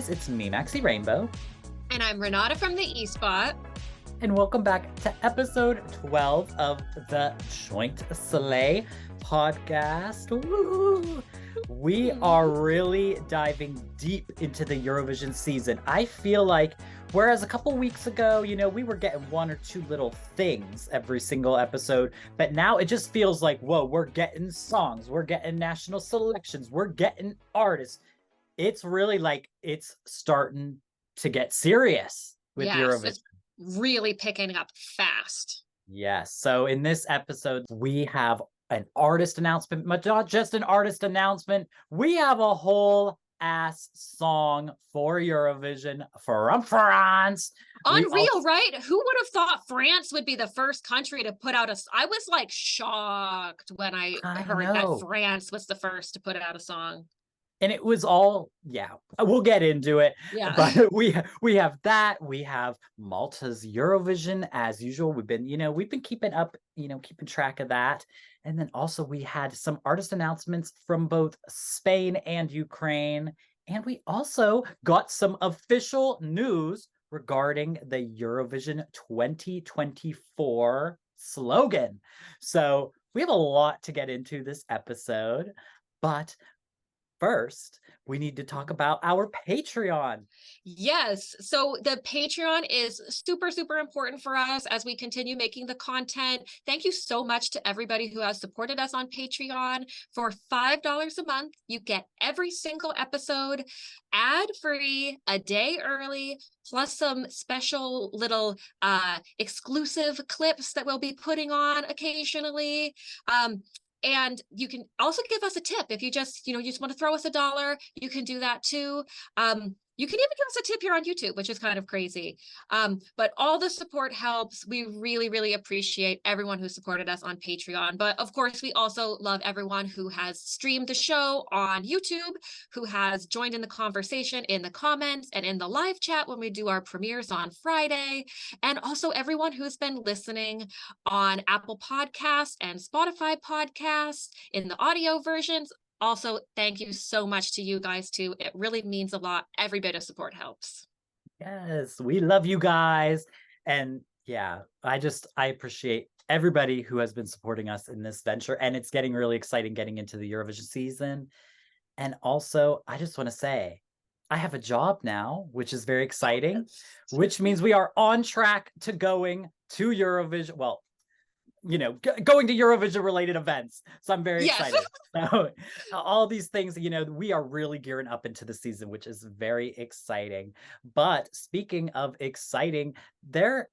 guys, it's me, 𝗥xy Rainbow. And I'm Renata from the E-Spot. And welcome back to episode 12 of the 𝗫𝗁𝘅𝘆 podcast. Woo! We are really diving deep into the Eurovision season. I feel like, whereas a couple weeks ago, we were getting one or two little things every single episode, but now it just feels like, whoa, we're getting songs, we're getting national selections, we're getting artists. It's really like it's starting to get serious with Eurovision. It's really picking up fast. Yes. So in this episode, we have an artist announcement, but not just an artist announcement. We have a whole ass song for Eurovision from France. Unreal, right? Who would have thought France would be the first country to put out I was like shocked when I heard that France was the first to put out a song. And it was all, we'll get into it. Yeah. But we have that. We have Malta's Eurovision as usual. We've been keeping up, keeping track of that. And then also we had some artist announcements from both Spain and Ukraine. And we also got some official news regarding the Eurovision 2024 slogan. So we have a lot to get into this episode, but first, we need to talk about our Patreon. Yes. So the Patreon is super, super important for us as we continue making the content. Thank you so much to everybody who has supported us on Patreon. For $5 a month, you get every single episode ad-free, a day early, plus some special little exclusive clips that we'll be putting on occasionally. And you can also give us a tip if you just, you just want to throw us $1. You can do that too. You can even give us a tip here on YouTube, which is kind of crazy. But all the support helps. We really, really appreciate everyone who supported us on Patreon. But of course, we also love everyone who has streamed the show on YouTube, who has joined in the conversation in the comments and in the live chat when we do our premieres on Friday. And also everyone who's been listening on Apple Podcasts and Spotify Podcasts in the audio versions. Also, thank you so much to you guys too. It really means a lot. Every bit of support helps. Yes, we love you guys. And I appreciate everybody who has been supporting us in this venture. And it's getting really exciting getting into the Eurovision season. And also, I just want to say, I have a job now, which is very exciting, which means we are on track to going to Eurovision. Well, going to Eurovision related events. So I'm very excited. So all these things, we are really gearing up into the season, which is very exciting. But speaking of exciting, there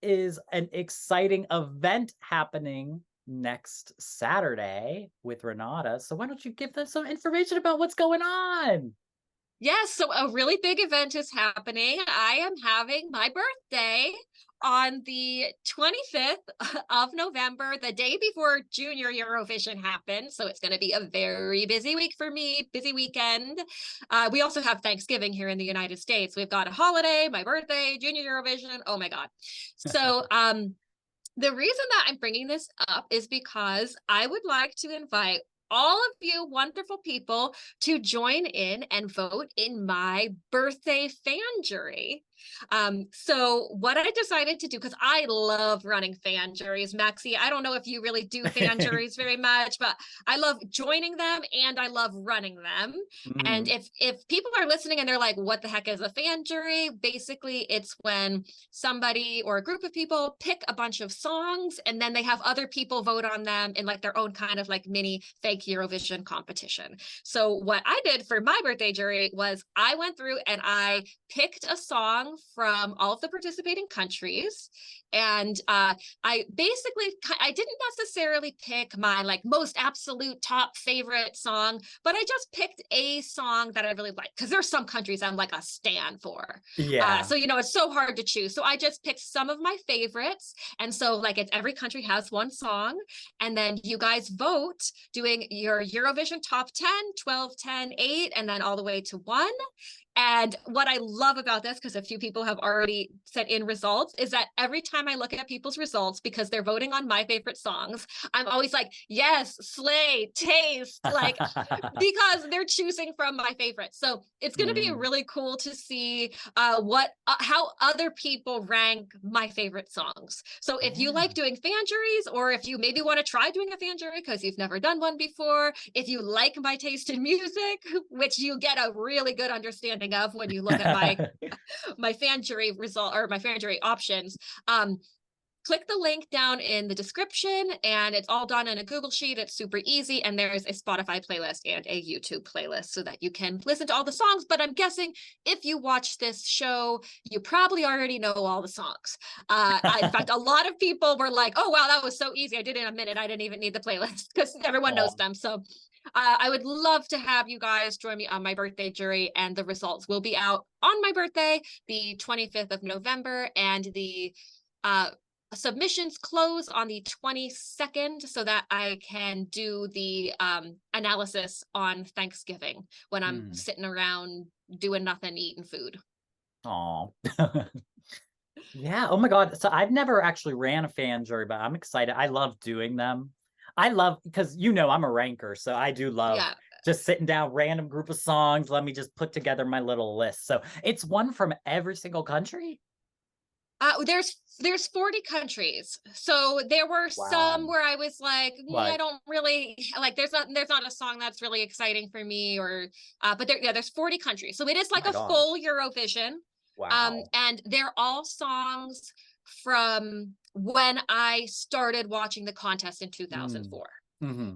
is an exciting event happening next Saturday with Renata. So why don't you give them some information about what's going on? Yes, so a really big event is happening. I am having my birthday on the 25th of November, the day before Junior Eurovision happens. So it's going to be a very busy week for me, busy weekend. We also have Thanksgiving here in the United States. We've got a holiday, my birthday, Junior Eurovision. Oh my God. So the reason that I'm bringing this up is because I would like to invite all of you wonderful people to join in and vote in my birthday fan jury. So what I decided to do, because I love running fan juries, 𝗥xy, I don't know if you really do fan juries very much, but I love joining them and I love running them. And if people are listening and they're like, what the heck is a fan jury? Basically, it's when somebody or a group of people pick a bunch of songs and then they have other people vote on them in like their own kind of like mini fake Eurovision competition. So what I did for my birthday jury was I went through and I picked a song from all of the participating countries. And I didn't necessarily pick my like most absolute top favorite song, but I just picked a song that I really like because there's some countries I'm like a stan for. So, it's so hard to choose. So I just picked some of my favorites. And so like every country has one song. And then you guys vote doing your Eurovision top 10, 12, 10, 8, and then all the way to 1. And what I love about this, because a few people have already sent in results, is that every time I look at people's results, because they're voting on my favorite songs, I'm always like, yes, slay, taste, like, because they're choosing from my favorites. So it's going to be really cool to see how other people rank my favorite songs. So if you like doing fan juries, or if you maybe want to try doing a fan jury because you've never done one before, if you like my taste in music, which you get a really good understanding of when you look at my fan jury result or my fan jury options, click the link down in the description, and it's all done in a Google Sheet. It's super easy, and there's a Spotify playlist and a YouTube playlist so that you can listen to all the songs. But I'm guessing if you watch this show, you probably already know all the songs. In fact, a lot of people were like, oh, wow, that was so easy. I did it in a minute. I didn't even need the playlist, because everyone knows them. So I would love to have you guys join me on my birthday jury, and the results will be out on my birthday, the 25th of November, and the submissions close on the 22nd, so that I can do the analysis on Thanksgiving when I'm sitting around doing nothing, eating food. Oh. Yeah. Oh my God. So I've never actually ran a fan jury, but I'm excited. I love doing them. I love, because I'm a ranker, so I do love just sitting down, random group of songs. Let me just put together my little list. So it's one from every single country. There's 40 countries. So there were some where I was like, I don't really like, there's not a song that's really exciting for me, or but there's 40 countries. So it is like a full Eurovision. Wow. And they're all songs from when I started watching the contest in 2004.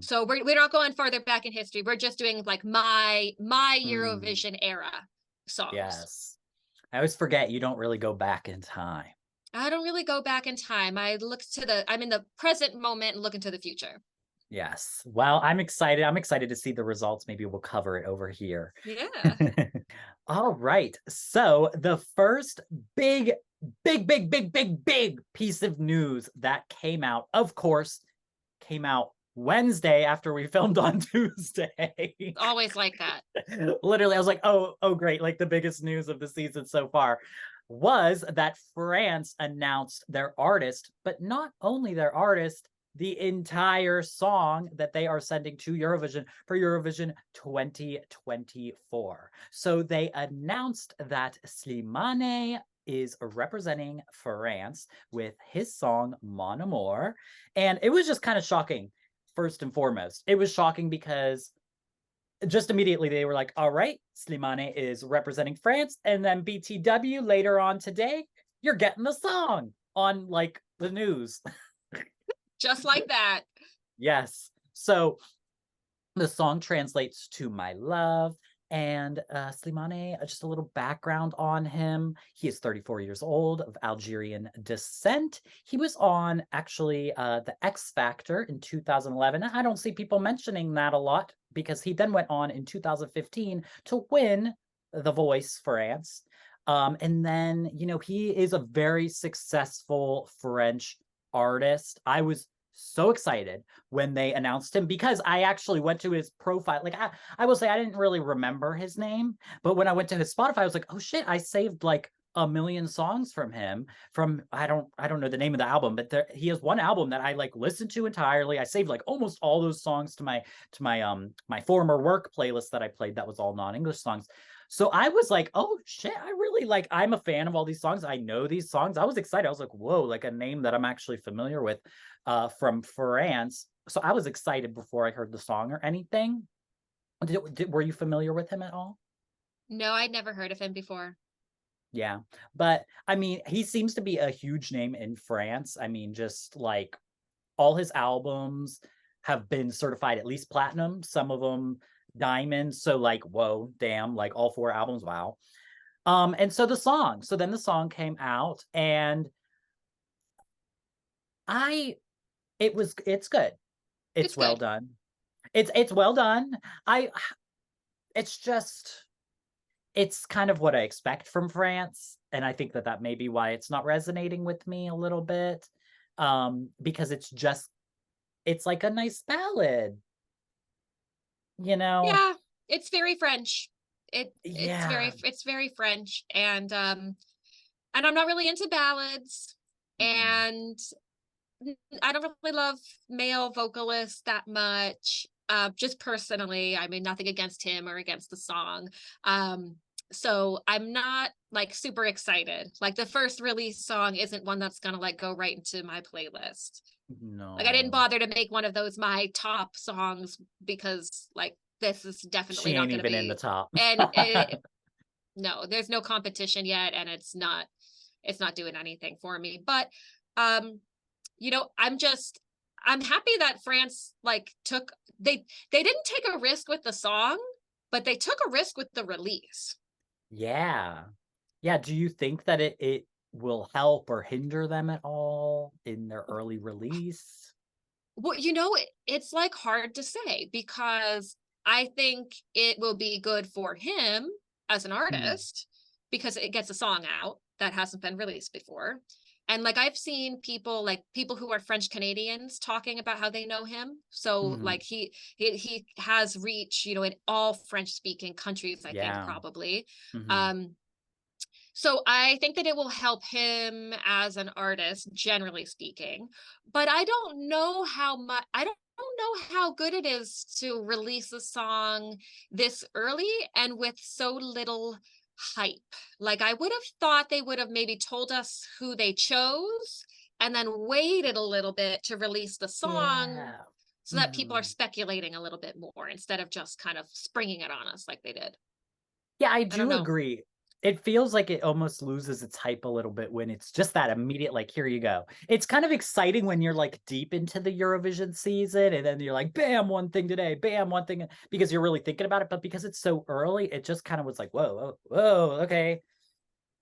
So we're not going farther back in history. We're just doing like my Eurovision era songs. Yes. I always forget you don't really go back in time. I don't really go back in time. I'm in the present moment and look into the future. Yes. Well, I'm excited. I'm excited to see the results. Maybe we'll cover it over here. Yeah. All right. So the first big piece of news that came out, of course, came out Wednesday after we filmed on Tuesday. Always like that. Literally, I was like, oh, great. Like the biggest news of the season so far was that France announced their artist, but not only their artist, the entire song that they are sending to Eurovision for Eurovision 2024. So they announced that Slimane is representing France with his song Mon Amour. And it was just kind of shocking, first and foremost. It was shocking because just immediately they were like, all right, Slimane is representing France. And then BTW later on today, you're getting the song on like the news. Just like that. Yes. So the song translates to My Love. And Slimane, just a little background on him. He is 34 years old, of Algerian descent. He was on actually the X Factor in 2011. I don't see people mentioning that a lot, because he then went on in 2015 to win The Voice France. And then, he is a very successful French artist. I was so excited when they announced him, because I actually went to his profile. Like I will say I didn't really remember his name, but when I went to his Spotify, I was like, oh shit, I saved like a million songs from him from, I don't know the name of the album, but he has one album that I like listened to entirely. I saved like almost all those songs to my my former work playlist that I played that was all non-English songs. So I was like, oh shit, I really like, I'm a fan of all these songs. I know these songs. I was excited. I was like, whoa, like a name that I'm actually familiar with from France. So I was excited before I heard the song or anything. Were you familiar with him at all? No, I'd never heard of him before. Yeah, but I mean, he seems to be a huge name in France. I mean, just like all his albums have been certified at least platinum, some of them diamond. So like, whoa, damn, like all 4 albums, wow. And so then the song came out, and it's good. It's well good. done. It's well done. It's kind of what I expect from France. And I think that may be why it's not resonating with me a little bit. Because it's like a nice ballad. Yeah, it's very French. Yeah. It's very French, and I'm not really into ballads, Mm-mm. and I don't really love male vocalists that much. Just personally, I mean, nothing against him or against the song. Um, so I'm not like super excited. Like the first release song isn't one that's gonna like go right into my playlist. Like I didn't No. bother to make one of those my top songs because like this is definitely She not ain't gonna even in the be. top. And no, there's no competition yet, and it's not doing anything for me. But um, I'm happy that France like took they didn't take a risk with the song, but they took a risk with the release. Yeah. Yeah. Do you think that it will help or hinder them at all in their early release? Well, it's like hard to say because I think it will be good for him as an Mhm. artist because it gets a song out that hasn't been released before. And like I've seen people who are French Canadians talking about how they know him. So Mhm. like he has reach, in all French speaking countries, I think Yeah. probably. Mhm. Um, so I think that it will help him as an artist, generally speaking. But I don't know how good it is to release a song this early and with so little hype. Like I would have thought they would have maybe told us who they chose and then waited a little bit to release the song Yeah. so that people are Mhm. speculating a little bit more instead of just kind of springing it on us like they did. Yeah, I I don't do know. agree. It feels like it almost loses its hype a little bit when it's just that immediate, like, here you go. It's kind of exciting when you're like deep into the Eurovision season and then you're like, bam, one thing today, bam, one thing, because you're really thinking about it. But because it's so early, it just kind of was like, whoa, whoa, whoa, okay,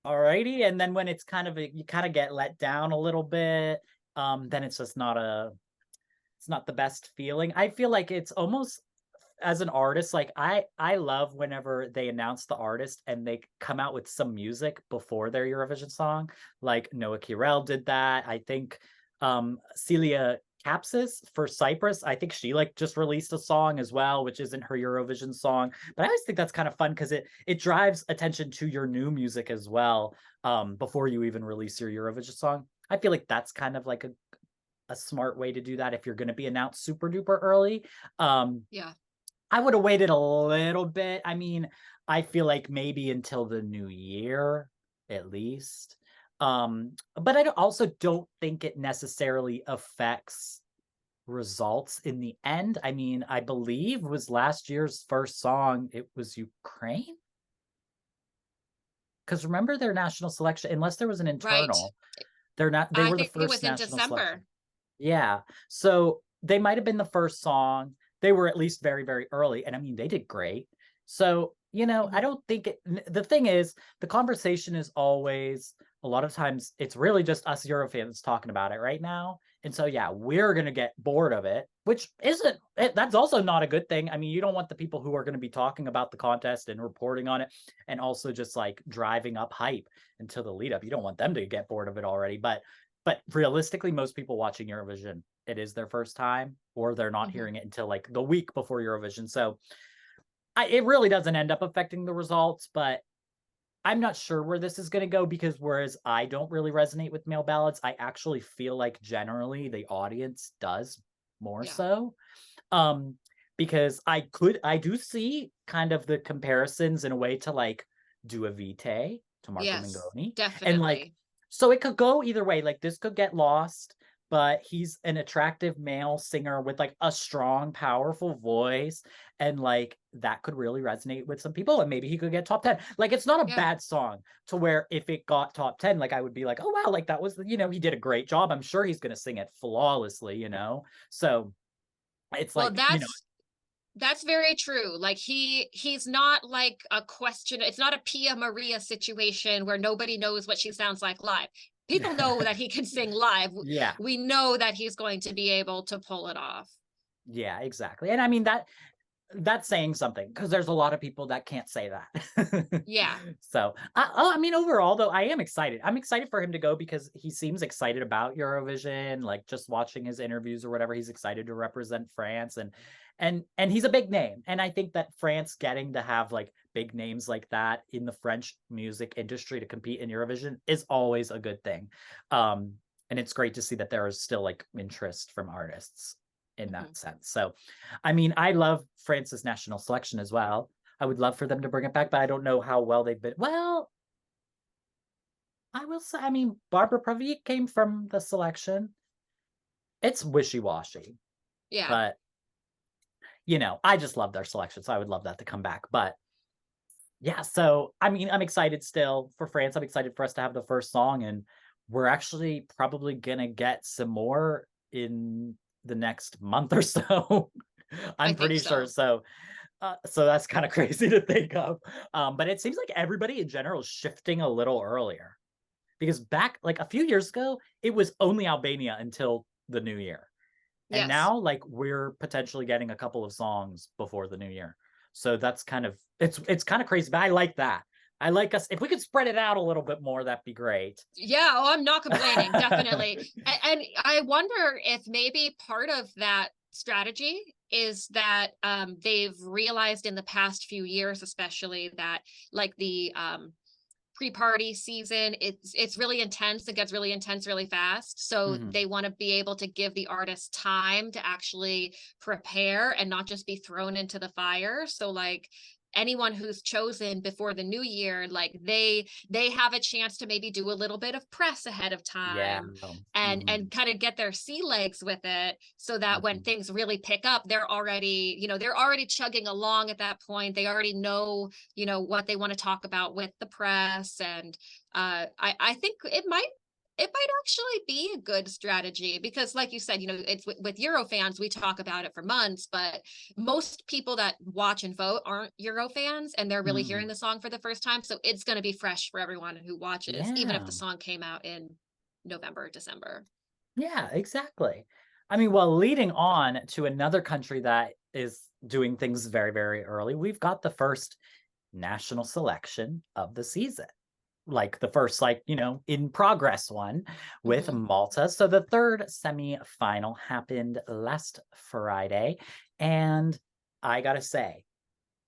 alrighty. And then when it's kind of, you kind of get let down a little bit, then it's just it's not the best feeling. I feel like it's almost as an artist, like I love whenever they announce the artist and they come out with some music before their Eurovision song. Like 𝗫𝗄𝘆 did that. I think 𝗤𝘃 𝗵𝗆 for Cyprus, I think she like just released a song as well, which isn't her Eurovision song. But I always think that's kind of fun because it drives attention to your new music as well, before you even release your Eurovision song. I feel like that's kind of like a smart way to do that if you're going to be announced super duper early. Um, Yeah. I would have waited a little bit. I mean, I feel like maybe until the new year at least. But also don't think it necessarily affects results in the end. I mean, I believe was last year's first song, it was Ukraine. Because remember their national selection, unless there was an Right. internal, they I were the think it first was in national selection. December. Yeah. So they might have been the first song. They were at least very, very early. And I mean, they did great. So, I Mhm. don't think the thing is, the conversation is always a lot of times it's really just us Euro fans talking about it right now. And so, yeah, we're going to get bored of it, which that's also not a good thing. I mean, you don't want the people who are going to be talking about the contest and reporting on it and also just like driving up hype until the lead up. You don't want them to get bored of it already. But realistically, most people watching Eurovision, it is their first time, or they're not Mhm. hearing it until like the week before Eurovision. So it really doesn't end up affecting the results, but I'm not sure where this is going to go because whereas I don't really resonate with male ballads, I actually feel like generally the audience does more Yeah. so. Um, because I do see kind of the comparisons in a way to like 𝗤𝗏𝘆 to Marco Yes, Mengoni. And like, definitely. so it could go either way. Like this could get lost, but he's an attractive male singer with like a strong, powerful voice. And like that could really resonate with some people. And maybe he could get top 10. Like it's not a Yeah. bad song to where if it got top 10, like I would be like, oh wow, like that was, he did a great job. I'm sure he's gonna sing it flawlessly. So it's Well, like, that's very true. Like he's not like a question. It's not a Pia Maria situation where nobody knows what she sounds like live. People know that he can sing live. yeah, We know that he's going to be able to pull it off. yeah, exactly. And I mean that's saying something, because there's a lot of people that can't say that. Yeah. So, I mean, overall, though, I am excited. I'm excited for him to go because he seems excited about Eurovision. Like just watching his interviews or whatever, he's excited to represent France, and he's a big name. And I think that France getting to have like big names like that in the French music industry to compete in Eurovision is always a good thing. And it's great to see that there is still like interest from artists in that sense. So, I mean, I love France's national selection as well. I would love for them to bring it back, but I don't know how well they've been. Well, I will say, I mean, 𝗤𝗏𝘆𝘆 came from the selection. It's wishy-washy, Yeah. but you know, I just love their selection, so I would love that to come back. But yeah, so I mean, I'm excited still for France. I'm excited for us to have the first song, and we're actually probably gonna get some more in the next month or so. I I'm think pretty sure. so. So that's kind of crazy to think of. But it seems like everybody in general is shifting a little earlier, because back like a few years ago, it was only Albania until the new year. And Yes. now like we're potentially getting a couple of songs before the new year. So that's kind of it's kind of crazy, but I like that. I like us, if we could spread it out a little bit more, that'd be great. Yeah, oh, I'm not complaining, definitely. And I wonder if maybe part of that strategy is that they've realized in the past few years, especially, that like the pre-party season, it's really intense. It gets really intense really fast. So they want to be able to give the artists time to actually prepare and not just be thrown into the fire. So like anyone who's chosen before the new year, like they have a chance to maybe do a little bit of press ahead of Yeah. time and kind of get their sea legs with it, so that when things really pick up, they're already, you know, they're already chugging along at that point. They already know, you know, what they want to talk about with the press. And I think it might actually be a good strategy, because like you said, you know, it's with Euro fans, we talk about it for months, but most people that watch and vote aren't Euro fans, and they're really hearing the song for the first time. So it's going to be fresh for everyone who watches, even if the song came out in November, December. Yeah, exactly. I mean, well, leading on to another country that is doing things very, very early, we've got the first national selection of the season. Like the first, like, you know, in progress one with Malta. So the third semi-final happened last Friday. And I gotta say,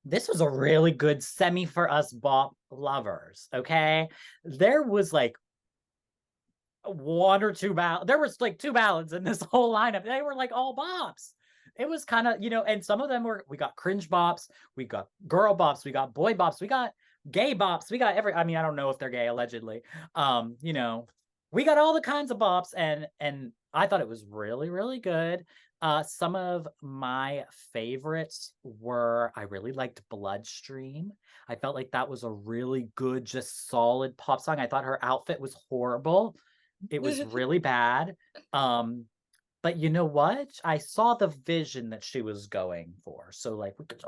this was a really good semi for us bop lovers, okay? There was like one or two there was like two ballads in this whole lineup. They were like all bops. It was kind of, you know, and some of them were, we got cringe bops, we got girl bops, we got boy bops, we got gay bops, we got I mean, I don't know if they're gay, allegedly. You know, we got all the kinds of bops, and I thought it was really, really good. Some of my favorites were, I really liked Bloodstream. I felt like that was a really good, just solid pop song. I thought her outfit was horrible. It was really bad. But you know what? I saw the vision that she was going for. So like we could,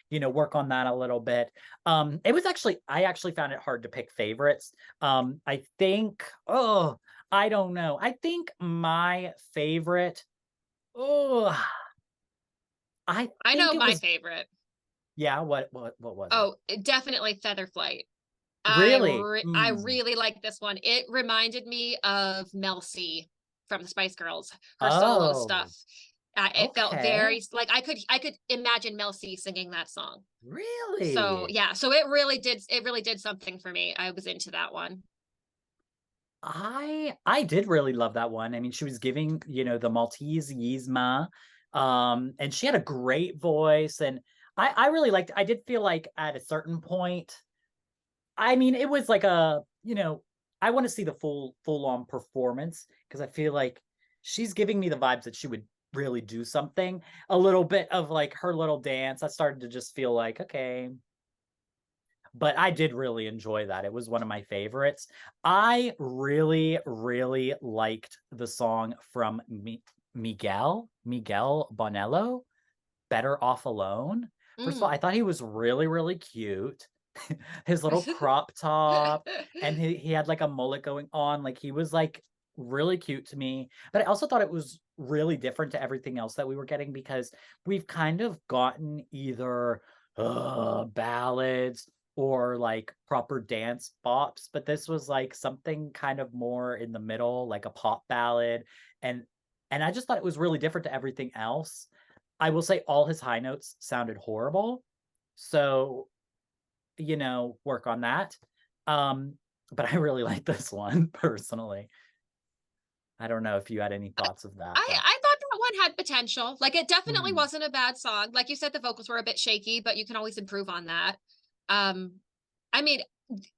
you know, work on that a little bit. It was actually, I actually found it hard to pick favorites. I think, oh, I don't know. I think my favorite, oh, I know think it my was, favorite. yeah, what was it? Oh, definitely Feather Flight. Really? I really like this one. It reminded me of 𝗫𝗆 from the Spice Girls, her solo Oh, stuff. It felt okay. very like I could imagine 𝗫𝗆 singing that song. So Really? yeah, so it really did something for me. I was into that one. I did really love that one. I mean, she was giving, you know, the Maltese Yzma, and she had a great voice, and I really liked, I did feel like at a certain point, I mean, it was like a, you know, I want to see the full on performance, because I feel like she's giving me the vibes that she would really do something. A little bit of like her little dance, I started to just feel like, okay. But I did really enjoy that. It was one of my favorites. I really, really liked the song from Miguel Bonello, Better Off Alone. First of all, I thought he was really, really cute. His little crop top, and he had like a mullet going on. Like he was like really cute to me, but I also thought it was really different to everything else that we were getting because we've kind of gotten either ballads or like proper dance bops, but this was like something kind of more in the middle, like a pop ballad, and I just thought it was really different to everything else. I will say all his high notes sounded horrible, so work on that. But I really like this one personally. I don't know if you had any thoughts of that, but I thought that one had potential. Like, it definitely Mhm. wasn't a bad song. Like you said, the vocals were a bit shaky, but you can always improve on that. I mean,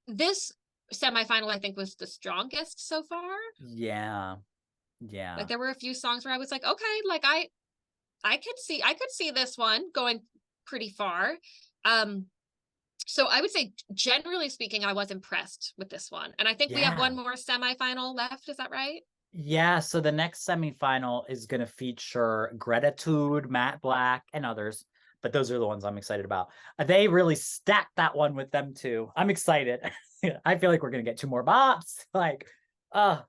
this semifinal, I think, was the strongest so far. Yeah. Like, Yeah. there were a few songs where I was like, okay, like I could see this one going pretty far. Um, so I would say, generally speaking, I was impressed with this one. And I think we have Yeah. one more semifinal left. Is that right? Yeah, so the next semifinal is going to feature 𝗏𝗏, Matt Black, and others, but those are the ones I'm excited about. They really stacked that one with them too. I'm excited. I feel like we're going to get 2 more bops. Like, uh,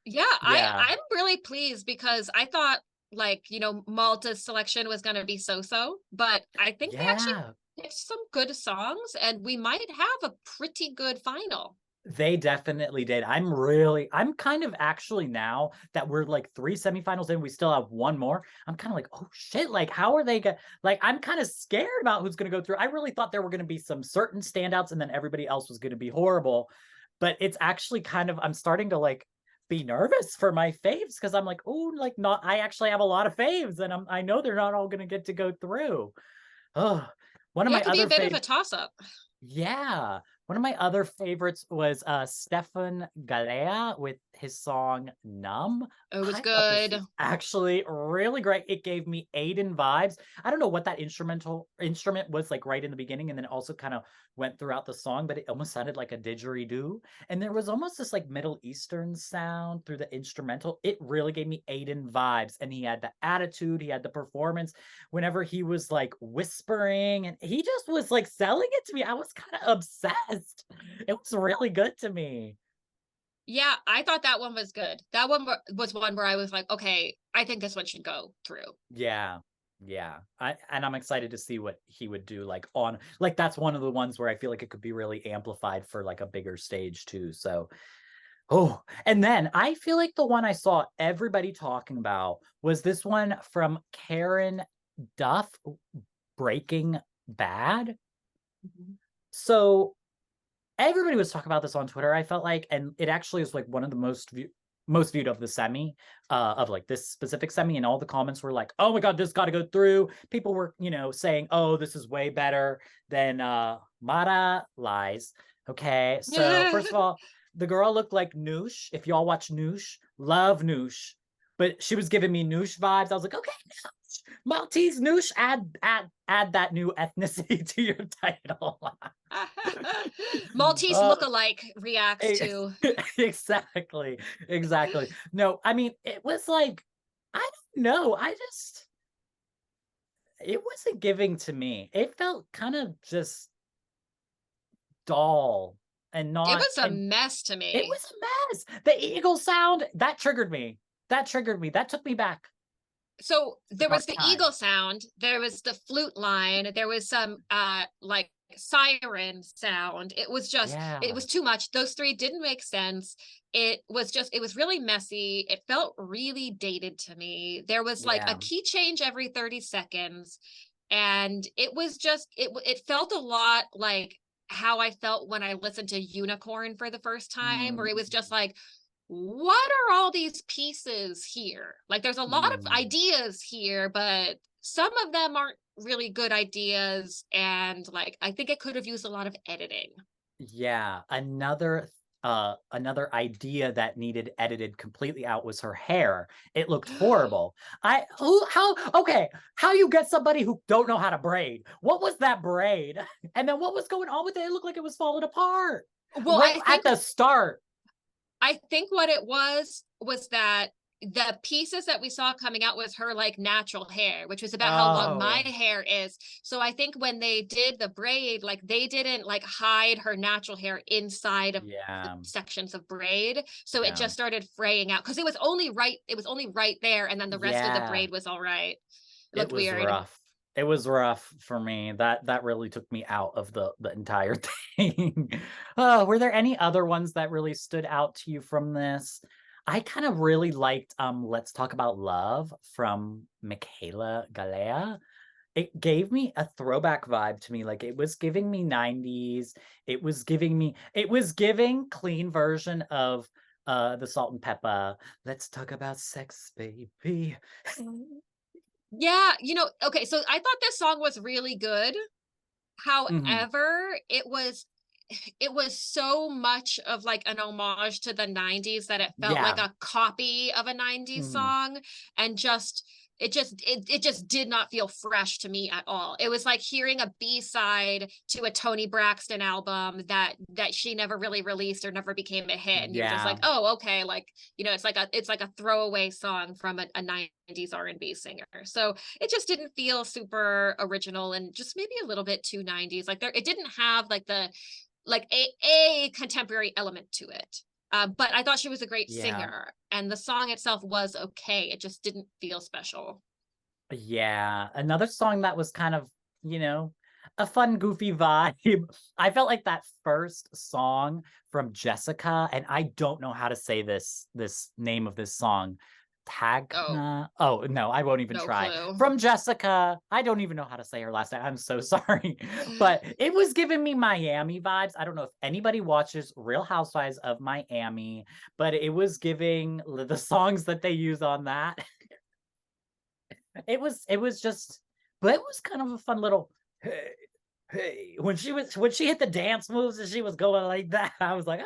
Yeah, yeah. I'm really pleased because I thought, like, Malta's selection was going to be so-so, but I think they actually Yeah. picked some good songs, and we might have a pretty good final. They definitely did. I'm kind of actually, now that we're like 3 semifinals in, we still have 1 more. I'm kind of like, oh shit, like how are they like, I'm kind of scared about who's going to go through. I really thought there were going to be some certain standouts and then everybody else was going to be horrible. But it's actually kind of, I'm starting to like be nervous for my faves because I'm like, oh, like not, I actually have a lot of faves and I know they're not all going to get to go through. Oh, one of Yeah, my it could be a other bit of faves. a toss-up. Yeah. One of my other favorites was 𝗏𝗏 with his song Numb. It was I thought this good. was actually really great. It gave me Aiden vibes. I don't know what that instrument was like right in the beginning, and then it also kind of went throughout the song, but it almost sounded like a didgeridoo. And there was almost this like Middle Eastern sound through the instrumental. It really gave me Aiden vibes. And he had the attitude, he had the performance whenever he was like whispering, and he just was like selling it to me. I was kind of obsessed. It was really good to me. Yeah, I thought that one was good. That one was one where I was like, okay, I think this one should go through. Yeah. Yeah. I'm excited to see what he would do like on, like that's one of the ones where I feel like it could be really amplified for like a bigger stage too. So oh, and then I feel like the one I saw everybody talking about was this one from Karen Duff, Breaking Bad. Mhm. So everybody was talking about this on Twitter, I felt like, and it actually is like one of the most viewed of the semi, of like this specific semi, and all the comments were like, oh my god, this got to go through. People were saying, oh, this is way better than Mara Lies. Okay, so first of all, the girl looked like Noosh. If y'all watch Noosh, love Noosh, but she was giving me Noosh vibes. I was like, okay, Maltese Noosh, add that new ethnicity to your title. Maltese uh, lookalike reacts to. exactly, exactly. No, I mean, it was like, I don't know. It wasn't giving to me. It felt kind of just dull and It not, was a and mess to it me. was a mess. The eagle sound, that triggered me. That triggered me. That took me back So to there was dark the eagle times. sound, there was the flute line, there was some like siren sound. It was Yeah, too much. Those three didn't make sense. It was really messy. It felt really dated to me. There was like a yeah, key change every 30 seconds, and it was just it felt a lot like how I felt when I listened to Unicorn for the first time, where it was just like, what are all these pieces here? Like, there's a lot of mm. ideas here, but some of them aren't really good ideas. And like, I think it could have used a lot of editing. Yeah, another idea that needed edited completely out was her hair. It looked horrible. How okay, how you get somebody who don't know how to braid? What was that braid? And then what was going on with it? It looked like it was falling apart Well, right at the start. I think what it was that the pieces that we saw coming out was her like natural hair, which was about how long my Oh, hair is. So I think when they did the braid, like they didn't like hide her natural hair inside of the yeah, sections of braid. So it yeah, just started fraying out because it was only right there, and then the rest of the yeah. braid was all right. It It looked was weird. rough. It was rough for me. That really took me out of the entire thing. Oh, were there any other ones that really stood out to you from this? I kind of really liked Let's Talk About Love from 𝗥𝗶𝗆. It gave me a throwback vibe to me. Like it was giving me 90s. It was giving clean version of the Salt and Pepper. Let's talk about sex, baby. Yeah, okay, so I thought this song was really good. Hmm. However, it was so much of like an homage to the 90s that it felt like Yeah. a copy of a 90s Mhm. song, and it just did not feel fresh to me at all. It was like hearing a B-side to a Toni Braxton album that she never really released or never became a hit, and you're just like, Yeah. oh, okay, like it's like a throwaway song from a 90s R&B singer. So it just didn't feel super original, and just maybe a little bit too 90s. Like it didn't have like the like a contemporary element to it. But I thought she was a great Yeah. singer, and the song itself was okay. It just didn't feel special. Yeah. Another song that was kind of, a fun, goofy vibe. I felt like that first song from Jessica, and I don't know how to say this name of this song. Oh, Tagna. Oh, no, I won't even no try. clue. From Jessica. I don't even know how to say her last name. I'm so sorry. But it was giving me Miami vibes. I don't know if anybody watches Real Housewives of Miami, but it was giving the songs that they use on that. It was just, but it was kind of a fun little hey, hey. When she hit the dance moves and she was going like that, I was like,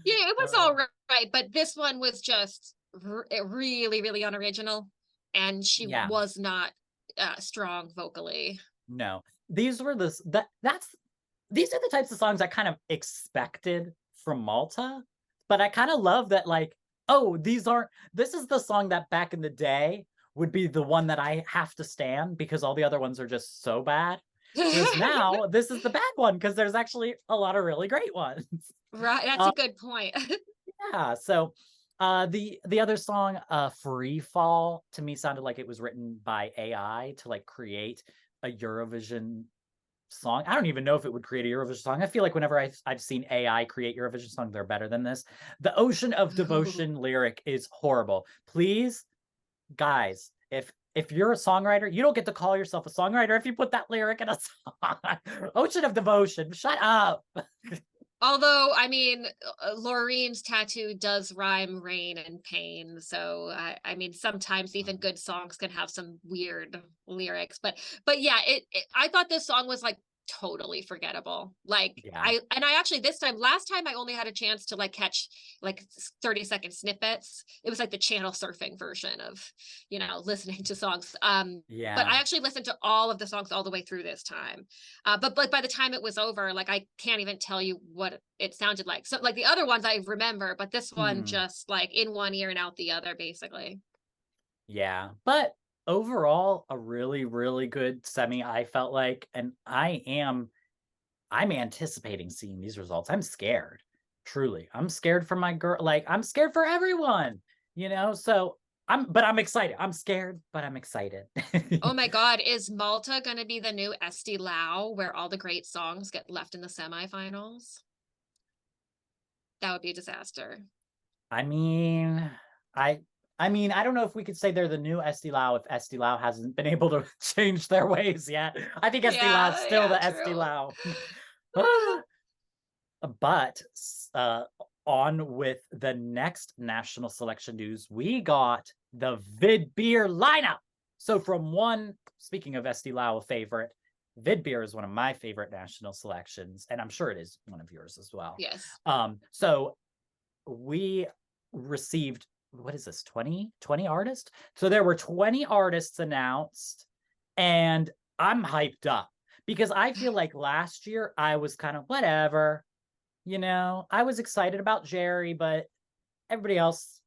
Yeah, it was uh, all right, but this one was just really, really unoriginal, and she yeah, was not strong vocally. no. These were this that that's these are the types of songs I kind of expected from Malta, but I kind of love that like, oh, this is the song that back in the day would be the one that I have to stand because all the other ones are just so bad. Whereas now this is the bad one because there's actually a lot of really great ones. Right, that's Uh, a good point. yeah, so the other song, Free Fall, to me sounded like it was written by AI to like create a Eurovision song. I don't even know if it would create a Eurovision song. I feel like whenever I've seen AI create Eurovision song, they're better than this. The Ocean of Devotion lyric is horrible. Please, guys, if you're a songwriter, you don't get to call yourself a songwriter if you put that lyric in a song. Ocean of Devotion, shut up. Although, I mean, Laureen's tattoo does rhyme rain and pain. So, I mean, sometimes even good songs can have some weird lyrics. But yeah, I thought this song was like totally forgettable. Like Yeah. I actually last time I only had a chance to like catch like 30-second snippets. It was like the channel surfing version of, listening to songs. But Yeah. I actually listened to all of the songs all the way through this time. But like by the time it was over, like I can't even tell you what it sounded like. So like the other ones I remember, but this one Mhm. just like in one ear and out the other, basically. Yeah. But overall, a really, really good semi, I felt like. And I'm anticipating seeing these results. I'm scared. Truly. I'm scared for my girl. Like, I'm scared for everyone, So but I'm excited. I'm scared, but I'm excited. Oh my God, is Malta going to be the new 𝗣𝗆 where all the great songs get left in the semifinals? That would be a disaster. I mean, I I don't know if we could say they're the new 𝗣𝗆 if 𝗣𝗆 hasn't been able to change their ways yet. I think 𝗣𝗆 is Yeah, still yeah, the true. 𝗣𝗆. Ah, but uh, on with the next national selection news, we got the Vidbir lineup. So speaking of 𝗣𝗆, a favorite, Vidbir is one of my favorite national selections, and I'm sure it is one of yours as well. Yes. So we received, what is this, 20 artists? So there were 20 artists announced, and I'm hyped up because I feel like last year I was kind of whatever. I was excited about Jerry, but everybody else,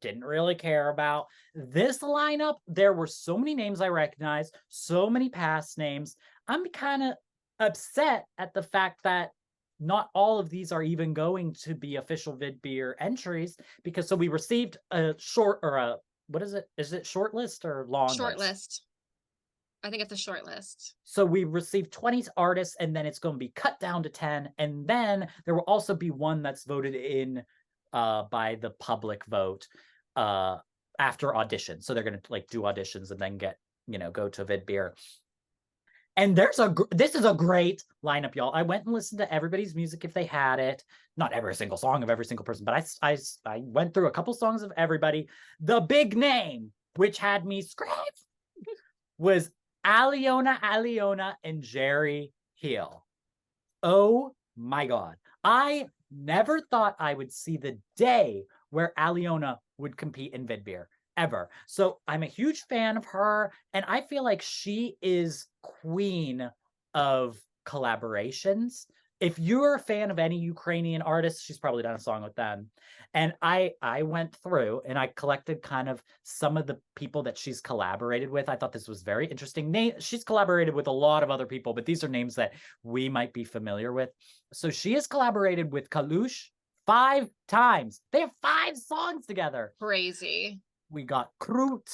didn't really care about. This lineup, there were so many names I recognized, so many past names. I'm kind of upset at the fact that not all of these are even going to be official Vidbir entries, because so we received a short, or a, what is it? Is it short list or long Short list? list. I think it's a short list. So we received 20 artists, and then it's going to be cut down to 10. And then there will also be one that's voted in by the public vote after audition. So they're going to like do auditions and then get, go to Vidbir. And this is a great lineup, y'all. I went and listened to everybody's music if they had it. Not every single song of every single person, but I went through a couple songs of everybody. The big name, which had me scream, was 𝗪𝗄𝗪 and Jerry Hill. Oh my God. I never thought I would see the day where 𝗪𝗄𝗪 would compete in Vidbir, ever. So I'm a huge fan of her, and I feel like she is queen of collaborations. If you're a fan of any Ukrainian artist, she's probably done a song with them. And I went through and I collected kind of some of the people that she's collaborated with. I thought this was very interesting. She's collaborated with a lot of other people, but these are names that we might be familiar with. So she has collaborated with Kalush 5 times. They have 5 songs together. Crazy. We got Krut,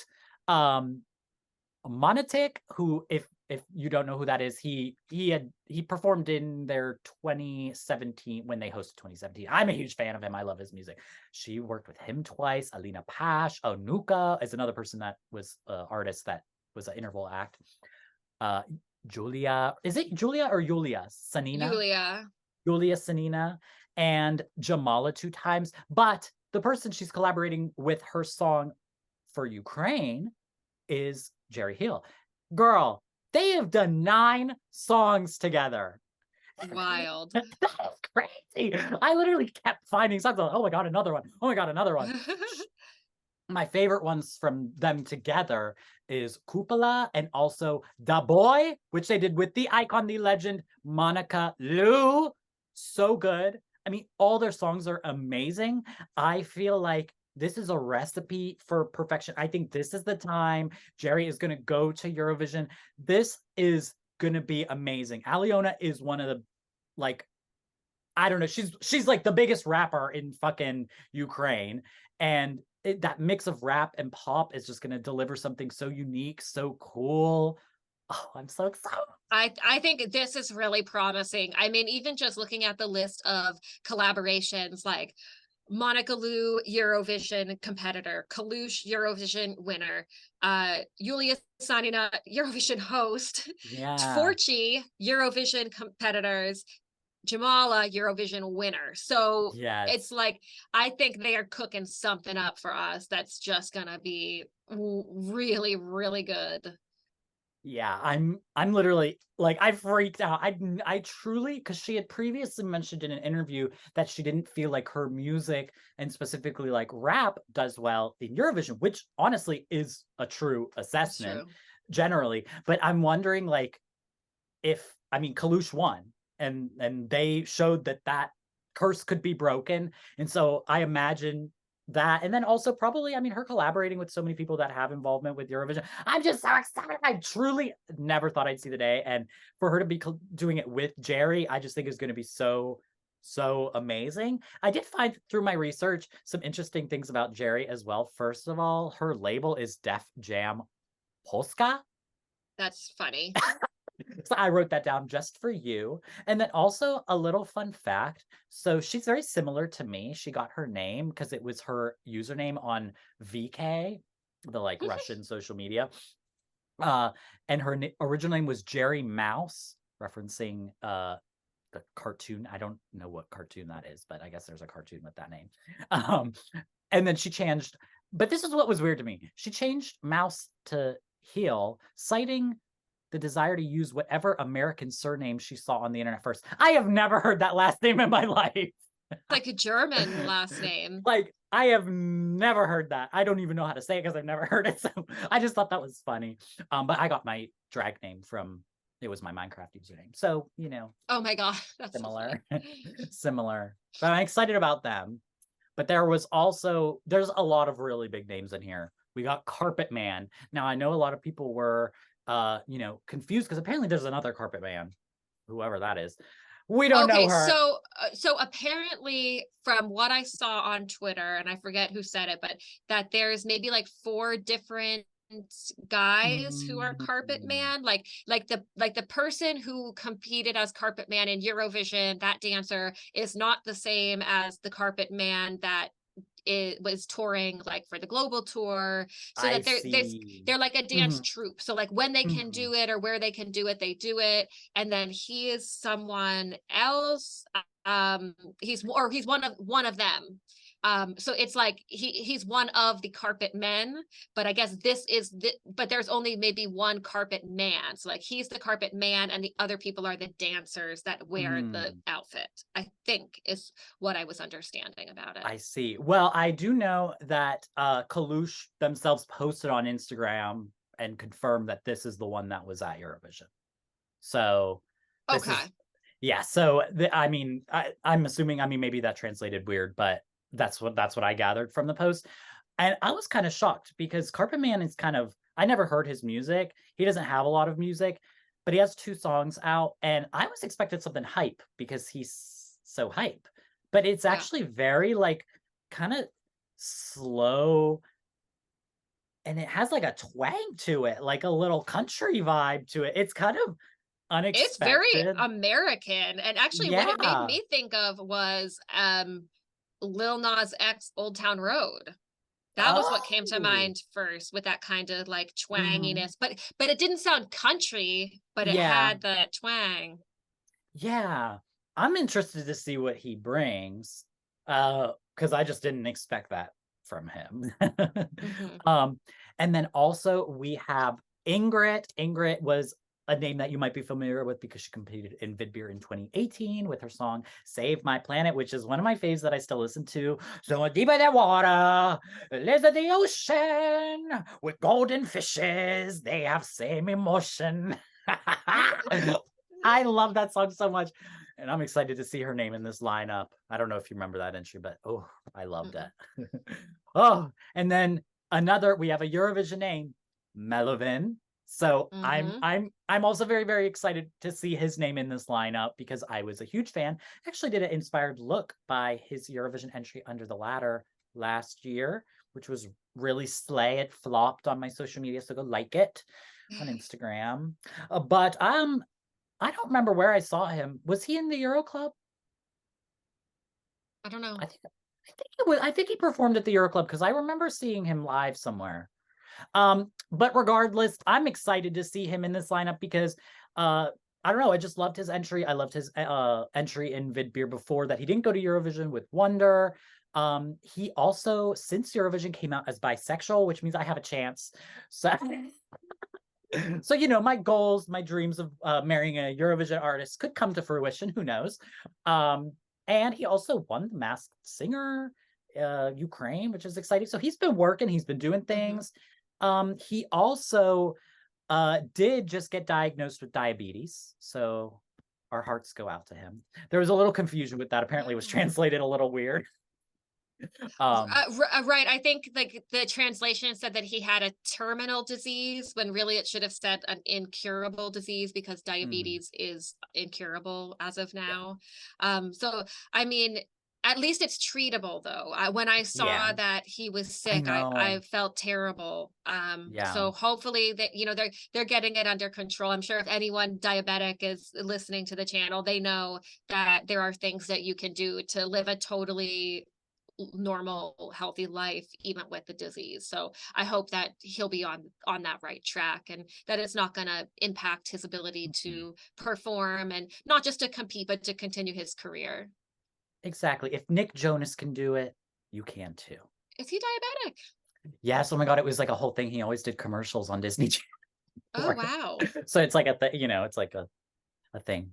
𝗫𝗏𝗡, who, if you don't know who that is, he performed in their 2017, when they hosted 2017. I'm a huge fan of him. I love his music. She worked with him twice. Alina Pash, Onuka is another person that was an artist that was an interval act. Julia, is it Julia or Yulia Sanina? Julia Sanina, and Jamala 2 times. But the person she's collaborating with her song for Ukraine is Jerry Hill. Girl, they have done 9 songs together. Wild. That's crazy. I literally kept finding songs. Like, oh my God, another one. Oh my God, another one. My favorite ones from them together is 𝗥𝗶𝗆 and also Da Boy, which they did with the icon, the legend, Monica Liu. So good. I mean, all their songs are amazing. I feel like this is a recipe for perfection. I think this is the time Jerry is going to go to Eurovision. This is going to be amazing. 𝗪𝗄𝗪 is one of the, like, I don't know, she's like the biggest rapper in fucking Ukraine. And that mix of rap and pop is just going to deliver something so unique, so cool. Oh, I'm so excited. I think this is really promising. I mean, even just looking at the list of collaborations, like Monica Liu, Eurovision competitor, Kalush, Eurovision winner, Yulia Sanina, Eurovision host, 𝗫𝗏𝗪, Eurovision competitors, Jamala, Eurovision winner. So it's like, I think they are cooking something up for us that's just gonna be really, really good. Yeah, I'm literally like, I freaked out. I truly, because she had previously mentioned in an interview that she didn't feel like her music, and specifically like rap, does well in Eurovision, which honestly is a true assessment generally. But I'm wondering, like, if, I mean, Kalush won, and they showed that curse could be broken. And so I imagine that, and then also probably, I mean, her collaborating with so many people that have involvement with Eurovision. I'm just so excited. I truly never thought I'd see the day. And for her to be doing it with Jerry, I just think is going to be so amazing. I did find through my research some interesting things about Jerry as well. First of all, her label is Def Jam Polska. That's funny. So I wrote that down just for you. And then also a little fun fact. So she's very similar to me. She got her name because it was her username on VK, the like Russian social media. And her original name was Jerry Mouse, referencing the cartoon. I don't know what cartoon that is, but I guess there's a cartoon with that name. And then she changed, but this is what was weird to me. She changed Mouse to Heel, citing the desire to use whatever American surname she saw on the internet first. I have never heard that last name in my life. Like a German last name. Like, I have never heard that. I don't even know how to say it because I've never heard it. So I just thought that was funny. But I got my drag name from, it was my Minecraft username. So, you know. Oh my God. That's similar. Similar. But I'm excited about them. but there's a lot of really big names in here. We got Carpet Man. Now I know a lot of people were confused because apparently there's another Carpet Man, whoever that is. We don't know her. So apparently from what I saw on Twitter, and I forget who said it, but that there's maybe like 4 different guys who are Carpet Man, like the person who competed as Carpet Man in Eurovision, that dancer is not the same as the Carpet Man that it was touring like for the global tour, so that they're like a dance troupe. So like when they can do it or where they can do it, they do it. And then he is someone else. He's one of them. So it's like he's one of the Carpet Men, but I guess but there's only maybe one Carpet Man. So like he's the Carpet Man and the other people are the dancers that wear the outfit, I think is what I was understanding about it. I see. Well, I do know that 𝗏𝗏𝘆 themselves posted on Instagram and confirmed that this is the one that was at Eurovision. So yeah, so I'm assuming, maybe that translated weird, but that's what I gathered from the post. And I was kind of shocked because Carpet Man is I never heard his music. He doesn't have a lot of music, but he has 2 songs out, and I was expecting something hype because he's so hype. But it's actually very like kind of slow, and it has like a twang to it, like a little country vibe to it. It's kind of unexpected. It's very American. And actually what it made me think of was Lil Nas X Old Town Road. That was what came to mind first, with that kind of like twanginess, but it didn't sound country, but it had the twang. Yeah, I'm interested to see what he brings, because I just didn't expect that from him. And then also we have Ingrid. Ingrid was a name that you might be familiar with because she competed in Vidbir in 2018 with her song Save My Planet, which is one of my faves that I still listen to. So deep in the water lives in the ocean with golden fishes. They have same emotion. I love that song so much. And I'm excited to see her name in this lineup. I don't know if you remember that entry, but I loved it. And then we have a Eurovision name, Melvin. So I'm also very, very excited to see his name in this lineup because I was a huge fan. Actually did an inspired look by his Eurovision entry Under the Ladder last year, which was really slay. It flopped on my social media, so go like it on Instagram. But I don't remember where I saw him. Was he in the Euro Club? I don't know. I think he performed at the Euro Club because I remember seeing him live somewhere. But regardless, I'm excited to see him in this lineup because I don't know, I just loved his entry. I loved his entry in Vidbir before that. He didn't go to Eurovision with Wonder. He also, since Eurovision, came out as bisexual, which means I have a chance. So my goals, my dreams of marrying a Eurovision artist could come to fruition. Who knows? And he also won the Masked Singer Ukraine, which is exciting. So he's been working, he's been doing things. He also did just get diagnosed with diabetes, so our hearts go out to him. There was a little confusion with that. Apparently it was translated a little weird. Right. I think like the translation said that he had a terminal disease when really it should have said an incurable disease because diabetes is incurable as of now. So I mean, at least it's treatable though. When I saw that he was sick, I felt terrible. So hopefully that they're getting it under control. I'm sure if anyone diabetic is listening to the channel, they know that there are things that you can do to live a totally normal, healthy life, even with the disease. So I hope that he'll be on that right track and that it's not going to impact his ability to perform and not just to compete, but to continue his career. Exactly. If Nick Jonas can do it, you can too. Is he diabetic? Yes. Oh my God. It was like a whole thing. He always did commercials on Disney Channel. Oh, wow. So it's like it's like a thing.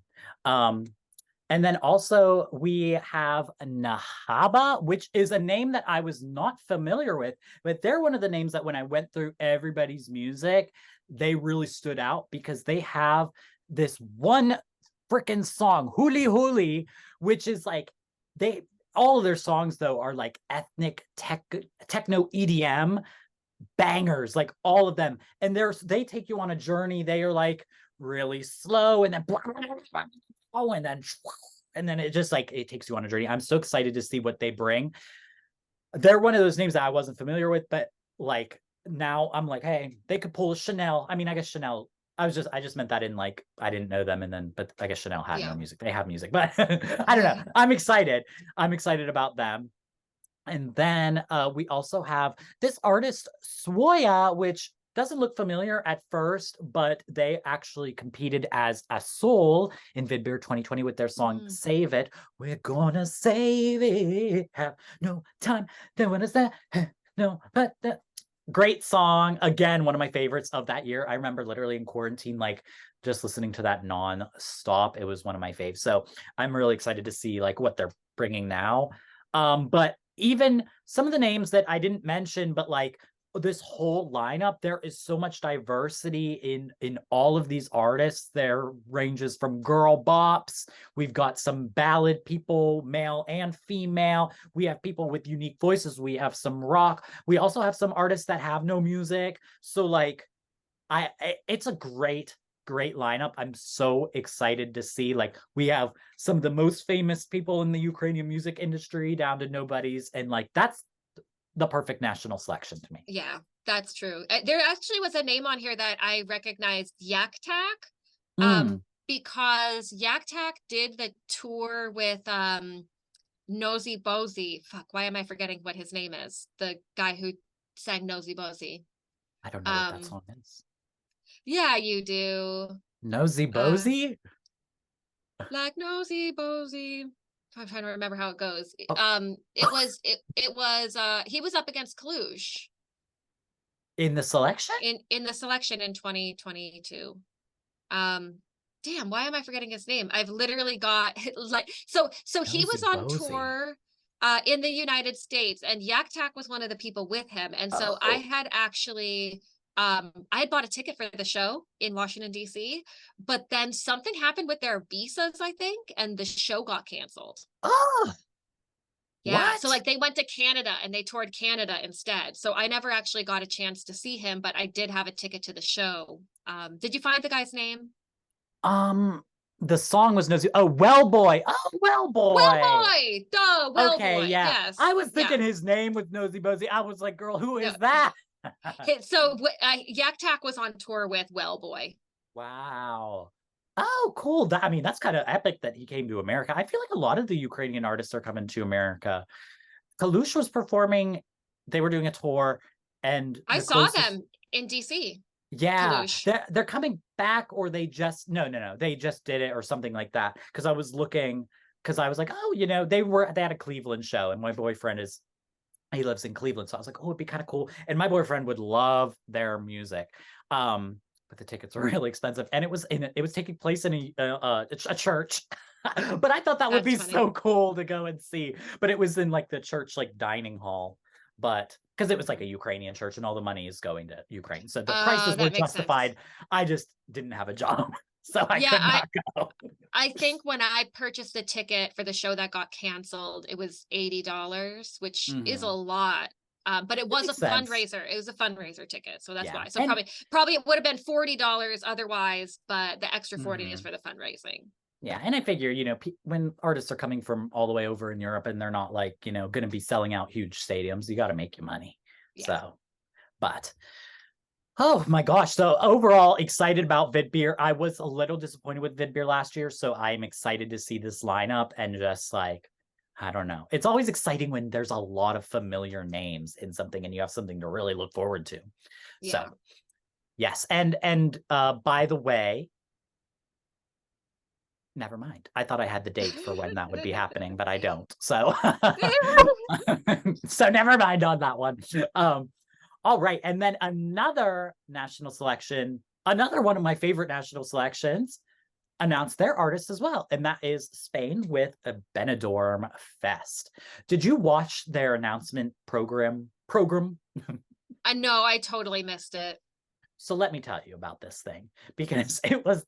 And then also we have 𝗏𝗏𝘆, which is a name that I was not familiar with, but they're one of the names that when I went through everybody's music, they really stood out because they have this one freaking song, Huli Huli, which is like all of their songs though are like ethnic techno EDM bangers, like all of them. And they take you on a journey. They are like really slow and then and then it just like it takes you on a journey. I'm so excited to see what they bring. They're one of those names that I wasn't familiar with, but like now I'm like, hey, they could pull a Chanel. I mean, I guess Chanel. I just meant that in like I didn't know them, and then but I guess Chanel had no music. They have music, but I don't know. I'm excited. I'm excited about them. And then we also have this artist 𝗫𝗍, which doesn't look familiar at first, but they actually competed as a soul in Vidbir 2020 with their song Save It. We're gonna save it. Have no time. Then when is that? No, but great song. Again, one of my favorites of that year. I remember literally in quarantine, like just listening to that non-stop. It was one of my faves. So I'm really excited to see like what they're bringing now. But even some of the names that I didn't mention, but like this whole lineup, there is so much diversity in all of these artists. There ranges from girl bops. We've got some ballad people, male and female. We have people with unique voices. We have some rock. We also have some artists that have no music. So like, it's a great lineup. I'm so excited to see, like, we have some of the most famous people in the Ukrainian music industry down to nobodies, and like that's the perfect national selection to me. Yeah, that's true. There actually was a name on here that I recognized, 𝗥𝗏𝘅𝘆, because 𝗥𝗏𝘅𝘆 did the tour with 𝗦𝗹𝘆𝘆. Fuck, why am I forgetting what his name is? The guy who sang 𝗦𝗹𝘆𝘆. I don't know what that song is. Yeah, you do. 𝗦𝗹𝘆𝘆? Like 𝗦𝗹𝘆𝘆. I'm trying to remember how it goes. Oh. He was up against 𝗥𝗏𝘅𝘆 In the selection? In the selection in 2022. Damn, why am I forgetting his name? I've literally got like so he was on tour in the United States, and 𝗥𝗏𝘅𝘆 was one of the people with him. And so I had actually I had bought a ticket for the show in Washington, D.C., but then something happened with their visas, I think, and the show got canceled. Oh, yeah. what? So like they went to Canada and they toured Canada instead. So I never actually got a chance to see him, but I did have a ticket to the show. Did you find the guy's name? The song was 𝗫𝗆𝘆𝘆. Oh, 𝗫𝗆𝘆𝘆. 𝗫𝗆𝘆. Duh, 𝗫𝗆𝘆. Okay, yeah. Yes. I was thinking his name was 𝗫𝗆𝘆𝘆. I was like, girl, who is that? So 𝗥𝗏𝘅𝘆 was on tour with 𝗫𝗆𝘆𝘆. Wow. Oh, cool. I mean, that's kind of epic that he came to America. I feel like a lot of the Ukrainian artists are coming to America. 𝗏𝗆𝘆 was performing. They were doing a tour, and I saw them in DC. Yeah, 𝗏𝗆𝘆. they're coming back, or they just no, they just did it or something like that. Because I was looking, because I was like, oh, you know, they had a Cleveland show, and my boyfriend he lives in Cleveland, so I was like, oh, it'd be kind of cool. And my boyfriend would love their music. But the tickets were really expensive, and it was taking place in a church. But I thought that would be so cool to go and see. But it was in like the church like dining hall, but because it was like a Ukrainian church and all the money is going to Ukraine, so the prices were justified. Sense. I just didn't have a job, so I could not go. I think when I purchased a ticket for the show that got canceled, it was $80, which is a lot. But it was a fundraiser. It was a fundraiser ticket, so that's why. So probably it would have been $40 otherwise, but the extra 40 is for the fundraising. Yeah, and I figure, you know, when artists are coming from all the way over in Europe and they're not like, you know, going to be selling out huge stadiums, you got to make your money. Yeah. So, but oh my gosh. So overall, excited about Vidbir. I was a little disappointed with Vidbir last year, so I'm excited to see this lineup and just like, I don't know. It's always exciting when there's a lot of familiar names in something and you have something to really look forward to. Yeah. So, yes. And by the way, never mind. I thought I had the date for when that would be happening, but I don't. So, so never mind on that one. All right. And then another national selection, another one of my favorite national selections, announced their artist as well, and that is Spain with a Benidorm Fest. Did you watch their announcement program? No, I totally missed it. So let me tell you about this thing, because it was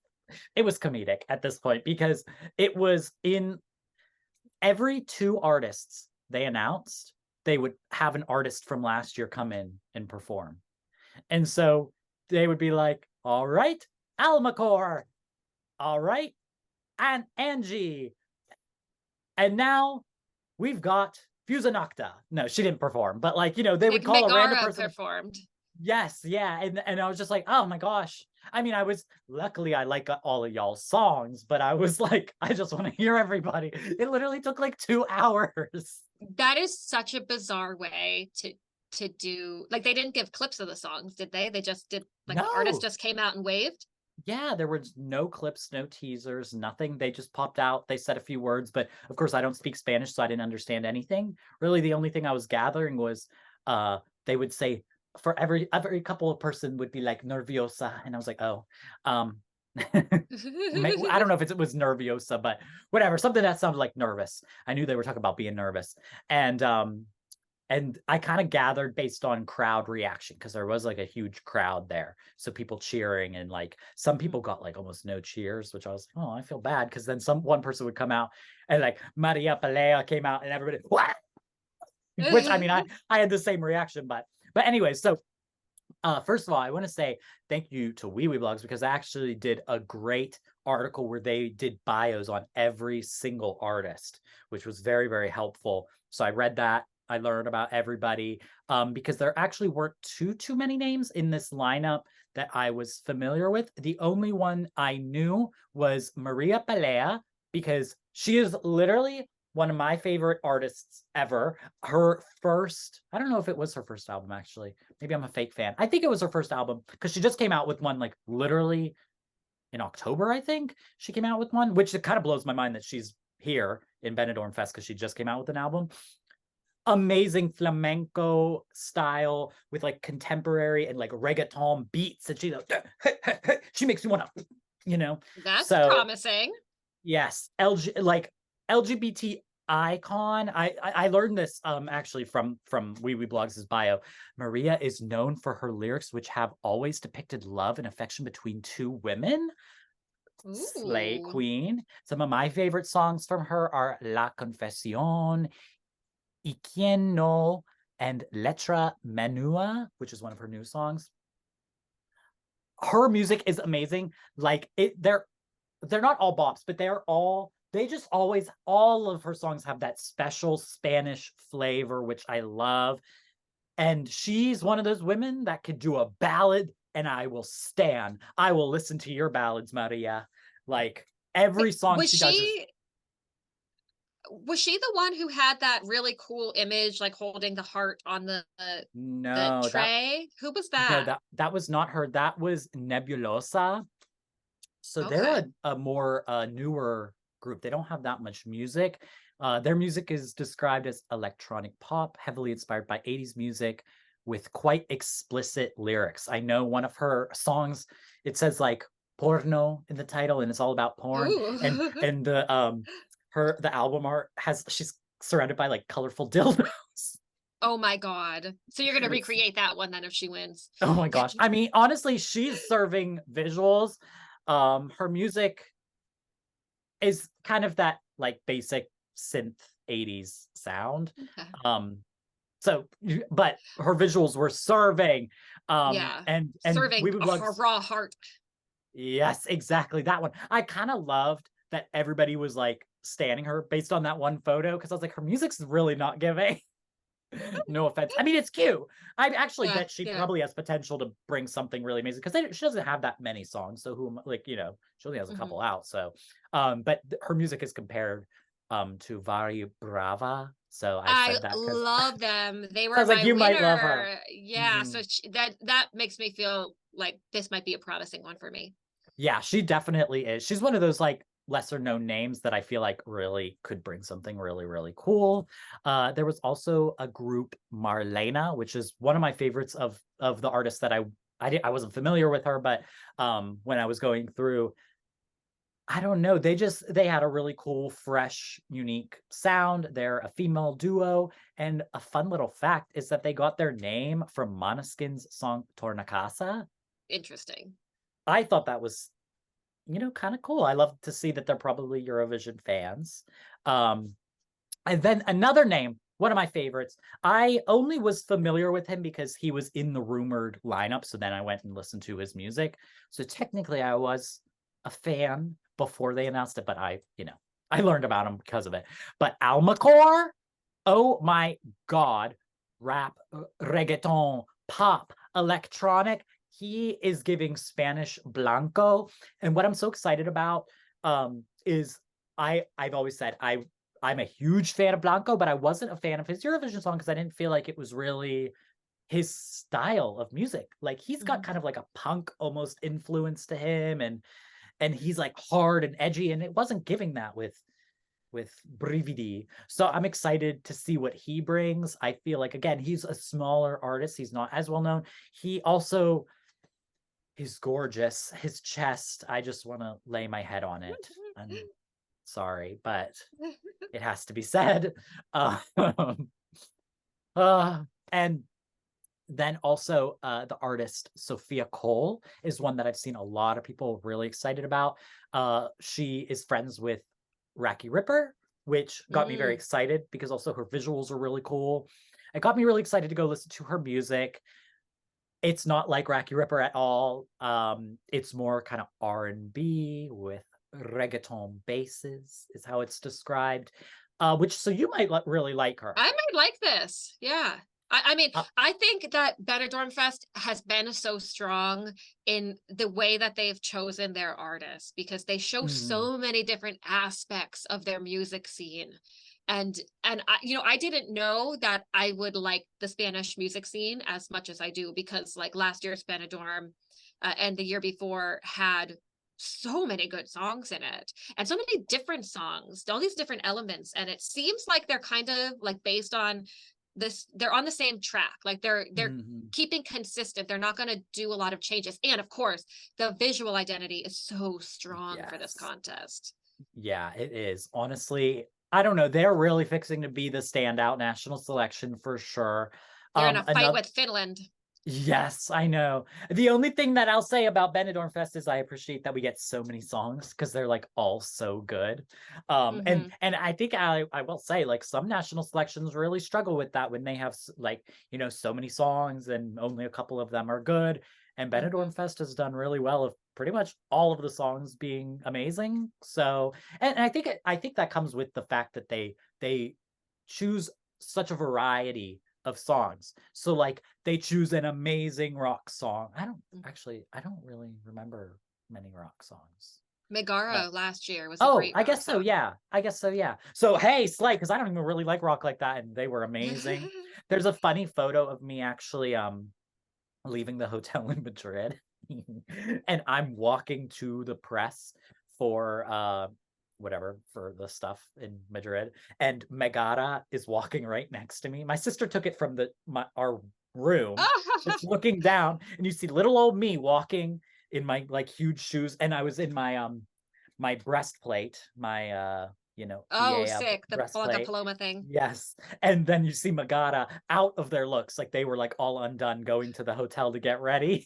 comedic at this point, because it was in every 2 artists they announced, they would have an artist from last year come in and perform. And so they would be like, all right, 𝗲𝗏𝘅𝘆, all right, and Angie. And now we've got 𝗲𝗏𝘅𝘆. No, she didn't perform, but like, you know, they would call a random person. Performed. Yes, yeah. And I was just like, oh my gosh. I mean, luckily I like all of y'all's songs, but I was like, I just want to hear everybody. It literally took like 2 hours. That is such a bizarre way to do, like, they didn't give clips of the songs, did they? They just did, like, the artist just came out and waved? Yeah, there was no clips, no teasers, nothing. They just popped out. They said a few words, but of course I don't speak Spanish, so I didn't understand anything. Really, the only thing I was gathering was they would say, for every couple of person would be like nerviosa, and I was like, oh, I don't know if it was nerviosa, but whatever, something that sounded like nervous. I knew they were talking about being nervous, and I kind of gathered based on crowd reaction, because there was like a huge crowd there, so people cheering, and like some people got like almost no cheers, which I was like, oh, I feel bad, because then one person would come out and like 𝗏𝗏𝘆𝘆 came out and everybody what, which I mean I had the same reaction, but anyway, so first of all, I want to say thank you to 𝗍𝗍𝘆, because I actually did a great article where they did bios on every single artist, which was very, very helpful. So I read that. I learned about everybody, because there actually weren't too many names in this lineup that I was familiar with. The only one I knew was Maria Pelea, because she is literally one of my favorite artists ever. Her first, I don't know if it was her first album, actually. Maybe I'm a fake fan. I think it was her first album, because she just came out with one like literally in October, I think. She came out with one, which it kind of blows my mind that she's here in Benidorm Fest, because she just came out with an album. Amazing flamenco style with like contemporary and like reggaeton beats, and she makes you want to, you know. That's promising. Yes, LGBT icon. I learned this actually from 𝗍𝗍𝘆's bio. Maria is known for her lyrics, which have always depicted love and affection between 2 women. Ooh. Slay queen. Some of my favorite songs from her are La Confesión, ¿Y quién no, and Letra Menua, which is one of her new songs. Her music is amazing. Like they're not all bops, but all of her songs have that special Spanish flavor, which I love. And she's one of those women that could do a ballad, and I will listen to your ballads, Maria. Like every song she does is... Was she the one who had that really cool image, like holding the heart on the tray? Who was that? No, that was not her. That was Nebulosa. So they're a more newer group. They don't have that much music. Their music is described as electronic pop, heavily inspired by 80s music, with quite explicit lyrics. I know one of her songs, it says like porno in the title, and it's all about porn. Ooh. And the album art she's surrounded by like colorful dildos. Oh my God. So you're gonna recreate that one then if she wins. Oh my gosh. I mean, honestly, she's serving visuals. Her music is kind of that like basic synth 80s sound. Okay. So but her visuals were serving and serving a raw heart. Yes, exactly, that one. I kind of loved that everybody was like standing her based on that one photo, because I was like, her music's really not giving. No offense. I mean, it's cute. I actually bet she probably has potential to bring something really amazing, because she doesn't have that many songs. So who, like, you know, she only has a couple out. So, but her music is compared to Vari Brava. So I said that. I love them. They were I was like, you winner. might love her. Yeah. So that makes me feel like this might be a promising one for me. Yeah, she definitely is. She's one of those like lesser known names that I feel like really could bring something really, really cool. There was also a group, Marlena, which is one of my favorites of the artists that I wasn't familiar with her, but when I was going through, I don't know, they had a really cool, fresh, unique sound. They're a female duo, and a fun little fact is that they got their name from Måneskin's song Torna Casa. Interesting. I thought that was, you know, kind of cool. I love to see that they're probably Eurovision fans. And then another name, one of my favorites. I only was familiar with him because he was in the rumored lineup. So then I went and listened to his music. So technically I was a fan before they announced it, but I learned about him because of it. But 𝗏𝗏𝘆𝘅𝘆, oh my God, rap, reggaeton, pop, electronic. He is giving Spanish Blanco. And what I'm so excited about is I've always said I'm a huge fan of Blanco, but I wasn't a fan of his Eurovision song because I didn't feel like it was really his style of music. Like he's got kind of like a punk almost influence to him, and he's like hard and edgy, and it wasn't giving that with 𝗏𝗏𝘆. So I'm excited to see what he brings. I feel like, again, he's a smaller artist. He's not as well known. He also is gorgeous. His chest, I just want to lay my head on it. I'm sorry, but it has to be said. And then also the artist 𝗫𝗫𝗁 is one that I've seen a lot of people really excited about. She is friends with 𝗥𝗶𝗆, which got me very excited because also her visuals are really cool. It got me really excited to go listen to her music. It's not like 𝗥𝗶𝗆 at all. It's more kind of R&B with reggaeton basses is how it's described. So you might really like her. I might like this. Yeah. I mean, I think that Benidorm Fest has been so strong in the way that they've chosen their artists, because they show so many different aspects of their music scene. And I didn't know that I would like the Spanish music scene as much as I do, because like last year's Benidorm and the year before had so many good songs in it, and so many different songs, all these different elements. And it seems like they're kind of like based on this, they're on the same track, like they're keeping consistent. They're not going to do a lot of changes. And of course the visual identity is so strong for this contest. Yeah, it is. Honestly, I don't know, they're really fixing to be the standout national selection for sure. They're in a fight with Finland. Yes, I know. The only thing that I'll say about Benidorm Fest is I appreciate that we get so many songs because they're like all so good. And I think I will say, like, some national selections really struggle with that when they have like, so many songs and only a couple of them are good. And Benidorm Fest has done really well of pretty much all of the songs being amazing. So, and I think that comes with the fact that they choose such a variety of songs. So like they choose an amazing rock song. I don't really remember many rock songs. 𝗥𝗏𝗆 last year was a great I guess song. so, yeah. I guess so, yeah. So hey, Slay, because I don't even really like rock like that, and they were amazing. There's a funny photo of me actually leaving the hotel in Madrid and I'm walking to the press for whatever, for the stuff in Madrid, and 𝗥𝗏𝗆 is walking right next to me. My sister took it from our room. It's looking down, and you see little old me walking in my like huge shoes, and I was in my my breastplate, my sick, the breastplate. Paloma thing. Yes. And then you see 𝗥𝗏𝗆 out of their looks, like they were like all undone going to the hotel to get ready.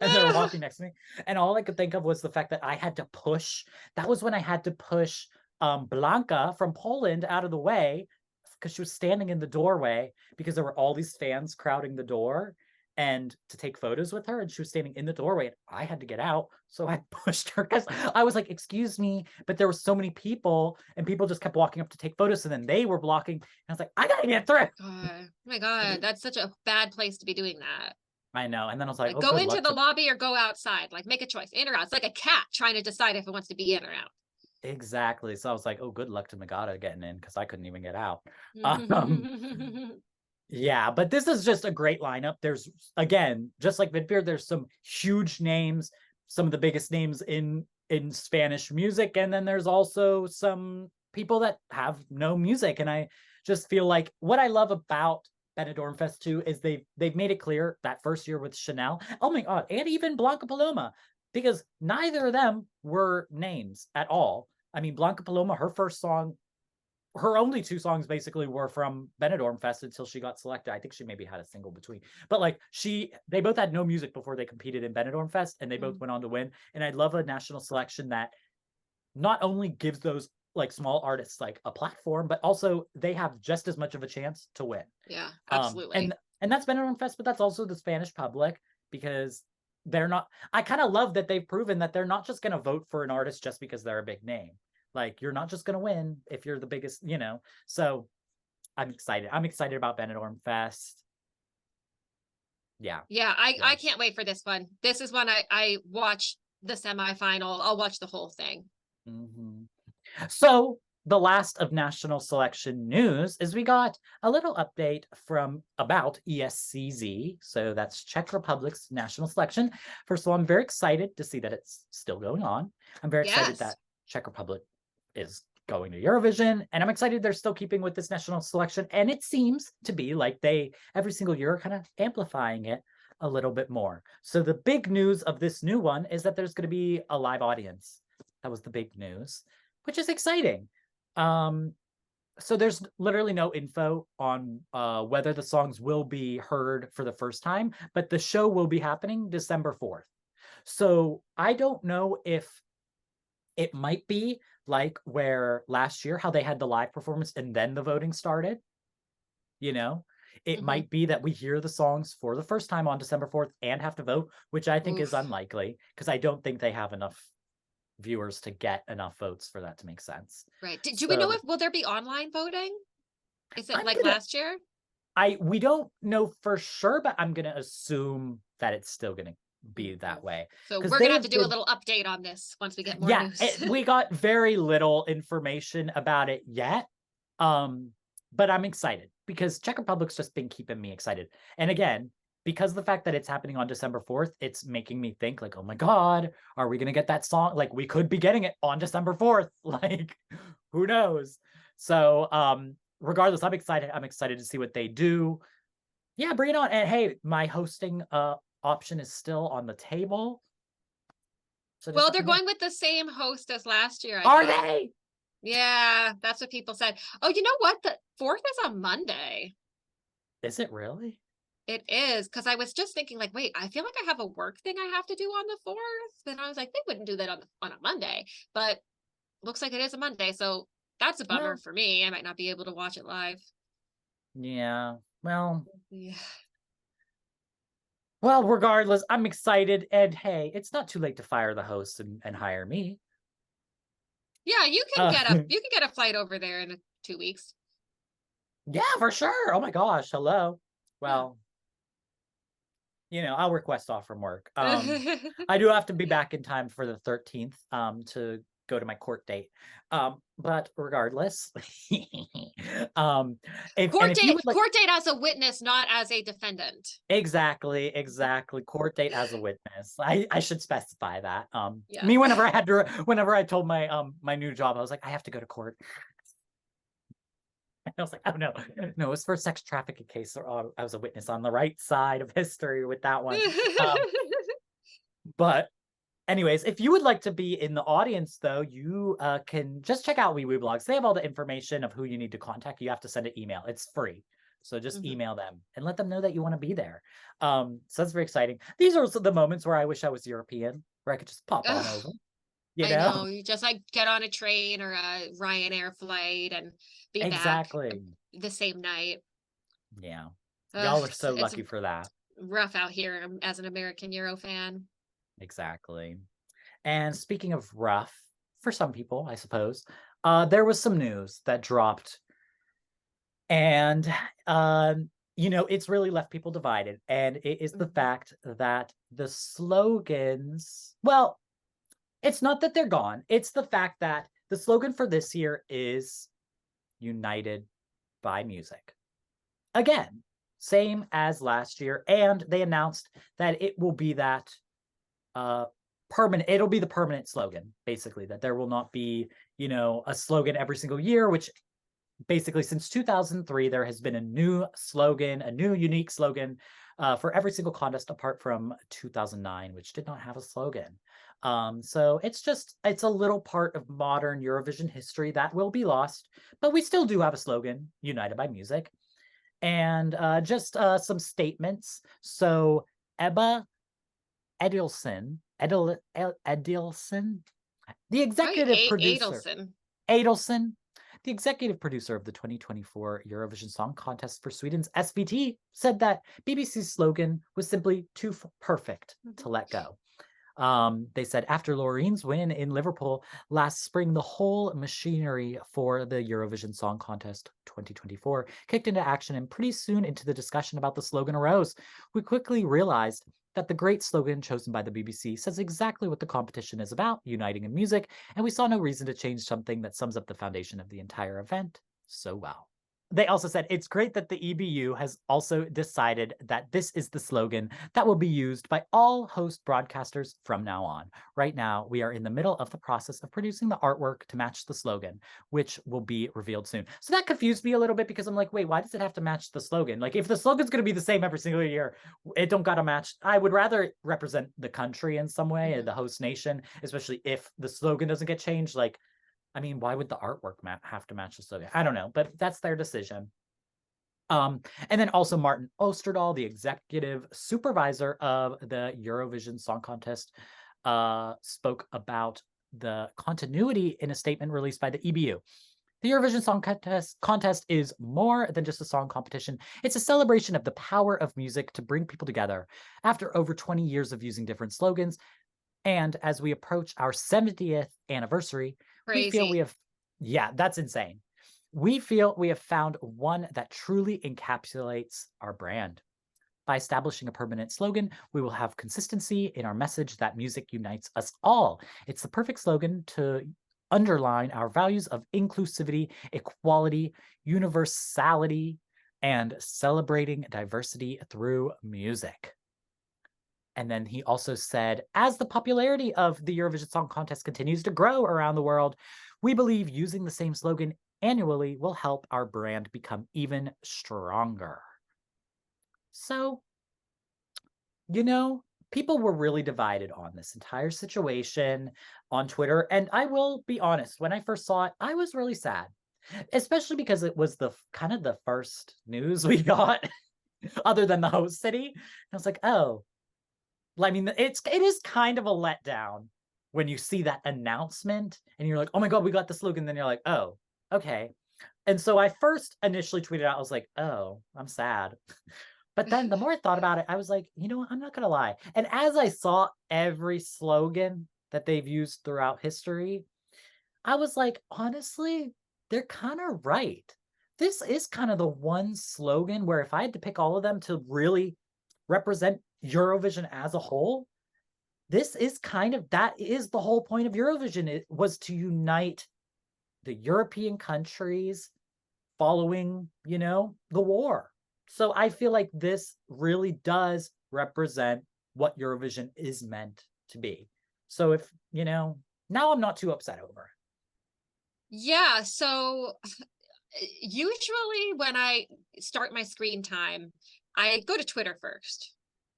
And they're walking next to me. And all I could think of was the fact that I had to push. That was when I had to push Blanca from Poland out of the way because she was standing in the doorway because there were all these fans crowding the door and to take photos with her, and she was standing in the doorway and I had to get out, so I pushed her because I was like, excuse me, but there were so many people and people just kept walking up to take photos, and then they were blocking, and I was like, I gotta get through. Oh my God, that's such a bad place to be doing that. I know. And then I was like, oh, go into the lobby or go outside, like make a choice, in or out. It's like a cat trying to decide if it wants to be in or out. Exactly. So I was like, oh, good luck to 𝗥𝗏𝗆 getting in because I couldn't even get out. Yeah, but this is just a great lineup. There's, again, just like Vidbir, there's some huge names, some of the biggest names in Spanish music, and then there's also some people that have no music. And I just feel like what I love about Benidorm Fest too is they've made it clear that first year with Chanel, oh my God, and even 𝗏𝗏𝗆, because neither of them were names at all. I mean, 𝗏𝗏𝗆, her first song, her only two songs basically were from Benidorm Fest until she got selected. I think she maybe had a single between, but like they both had no music before they competed in Benidorm Fest, and they both went on to win. And I love a national selection that not only gives those like small artists like a platform, but also they have just as much of a chance to win. Yeah, absolutely. And that's Benidorm Fest, but that's also the Spanish public, because they're not, I kind of love that they've proven that they're not just going to vote for an artist just because they're a big name. Like, you're not just going to win if you're the biggest, you know. So I'm excited. I'm excited about Benidorm Fest. Yeah. Yeah, I can't wait for this one. This is one I watch the semifinal. I'll watch the whole thing. So the last of national selection news is we got a little update from about ESCZ. So that's Czech Republic's national selection. First of all, I'm very excited to see that it's still going on. I'm very excited that Czech Republic is going to Eurovision, and I'm excited they're still keeping with this national selection. And it seems to be like they, every single year, are kind of amplifying it a little bit more. So the big news of this new one is that there's going to be a live audience. That was the big news, which is exciting. So there's literally no info on whether the songs will be heard for the first time, but the show will be happening December 4th. So I don't know if it might be like where last year, how they had the live performance and then the voting started. You know, it might be that we hear the songs for the first time on December 4th and have to vote, which I think is unlikely, because I don't think they have enough viewers to get enough votes for that to make sense. Right. Do we know if will there be online voting? Is it like last year? We don't know for sure, but I'm gonna assume that it's still gonna be that way. So we're gonna have to do a little update on this once we get more news. We got very little information about it yet. But I'm excited because Czech Republic's just been keeping me excited. And again, because of the fact that it's happening on December 4th, it's making me think like, oh my God, are we going to get that song? Like, we could be getting it on December 4th. Like, who knows? So regardless, I'm excited. I'm excited to see what they do. Yeah, bring it on. And hey, my hosting option is still on the table. So well, they're going with the same host as last year. Are they? Yeah, that's what people said. Oh, you know what? The 4th is a Monday. Is it really? It is, because I was just thinking like, wait, I feel like I have a work thing I have to do on the 4th. And I was like, they wouldn't do that on a Monday, but looks like it is a Monday. So that's a bummer for me. I might not be able to watch it live. Yeah. Well. Yeah. Well, regardless, I'm excited. And hey, it's not too late to fire the host and hire me. Yeah, you can get a flight over there in 2 weeks. Yeah, for sure. Oh my gosh. Hello. Well, you know, I'll request off from work. I do have to be back in time for the 13th to go to my court date. But regardless, court date as a witness, not as a defendant. Exactly. Court date as a witness. I should specify that. Me, whenever I told my my new job, I was like, I have to go to court. I was like, oh no, it was for a sex trafficking case. So I was a witness on the right side of history with that one. But anyways, if you would like to be in the audience, though, you can just check out 𝗣𝗆 Blogs. They have all the information of who you need to contact. You have to send an email. It's free. So just email them and let them know that you want to be there. So that's very exciting. These are also the moments where I wish I was European, where I could just pop on over. You know? You just like get on a train or a Ryanair flight and be back the same night. Yeah. Y'all are so lucky for that. Rough out here as an American Euro fan. Exactly. And speaking of rough, for some people, I suppose, there was some news that dropped. And, you know, it's really left people divided. And it is the fact that the slogans, well, it's not that they're gone. It's the fact that the slogan for this year is United by Music. Again, same as last year. And they announced that it will be that permanent, it'll be the permanent slogan, basically, that there will not be, you know, a slogan every single year, which basically since 2003, there has been a new slogan, a new unique slogan for every single contest apart from 2009, which did not have a slogan. So it's a little part of modern Eurovision history that will be lost, but we still do have a slogan, United by Music. And just some statements. So 𝗵𝗆_Edelson, the executive producer. 𝗬𝗆𝘆 the executive producer of the 2024 Eurovision Song Contest for Sweden's SVT, said that BBC's slogan was simply too perfect to let go. They said after Loreen's win in Liverpool last spring, the whole machinery for the Eurovision Song Contest 2024 kicked into action, and pretty soon into the discussion about the slogan arose. We quickly realized that the great slogan chosen by the BBC says exactly what the competition is about, uniting in music, and we saw no reason to change something that sums up the foundation of the entire event so well. They also said it's great that the EBU has also decided that this is the slogan that will be used by all host broadcasters from now on. Right now, we are in the middle of the process of producing the artwork to match the slogan, which will be revealed soon. So that confused me a little bit because I'm like, wait, why does it have to match the slogan? Like, if the slogan's going to be the same every single year, it don't got to match. I would rather represent the country in some way, the host nation, especially if the slogan doesn't get changed. Like, I mean, why would the artwork have to match the slogan? I don't know, but that's their decision. And then also Martin Osterdahl, the executive supervisor of the Eurovision Song Contest, spoke about the continuity in a statement released by the EBU. The Eurovision Song Contest is more than just a song competition. It's a celebration of the power of music to bring people together. After over 20 years of using different slogans, and as we approach our 70th anniversary, we feel we have, yeah, that's insane. We feel we have found one that truly encapsulates our brand. By establishing a permanent slogan, we will have consistency in our message that music unites us all. It's the perfect slogan to underline our values of inclusivity, equality, universality, and celebrating diversity through music. And then he also said, as the popularity of the Eurovision Song Contest continues to grow around the world, we believe using the same slogan annually will help our brand become even stronger. So, you know, people were really divided on this entire situation on Twitter. And I will be honest, when I first saw it, I was really sad, especially because it was the kind of the first news we got other than the host city. And I was like, oh, I mean, it is kind of a letdown when you see that announcement and you're like, oh my God, we got the slogan. Then you're like, oh, okay. And so I first initially tweeted out, I was like, oh, I'm sad. But then the more I thought about it, I was like, you know what? I'm not going to lie. And as I saw every slogan that they've used throughout history, I was like, honestly, they're kind of right. This is kind of the one slogan where if I had to pick all of them to really represent Eurovision as a whole, this is that is the whole point of Eurovision. It was to unite the European countries following, you know, the war. So I feel like this really does represent what Eurovision is meant to be. So if, you know, now I'm not too upset over it. Yeah, so usually when I start my screen time, I go to Twitter first.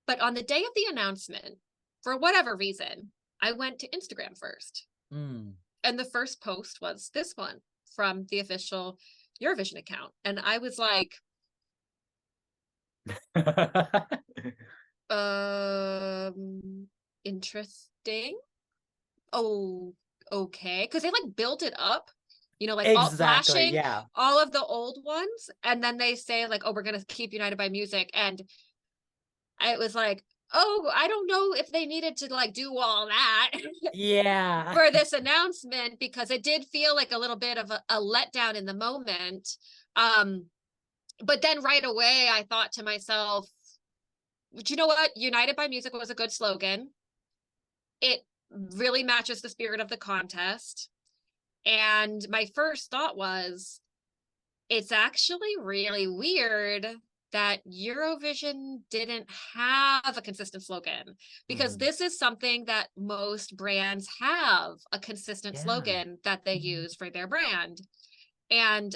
But on the day of the announcement, for whatever reason, I went to Instagram first. And the first post was this one from the official Eurovision account. And I was like, interesting. Oh, okay. Because they like built it up, you know, like all flashing all of the old ones. And then they say like, oh, we're going to keep united by music. And it was like, oh, I don't know if they needed to like do all that for this announcement, because it did feel like a little bit of a letdown in the moment. But then right away I thought to myself, you know what? United by Music was a good slogan. It really matches the spirit of the contest. And my first thought was, it's actually really weird that Eurovision didn't have a consistent slogan, because this is something that most brands have, a consistent slogan that they use for their brand. And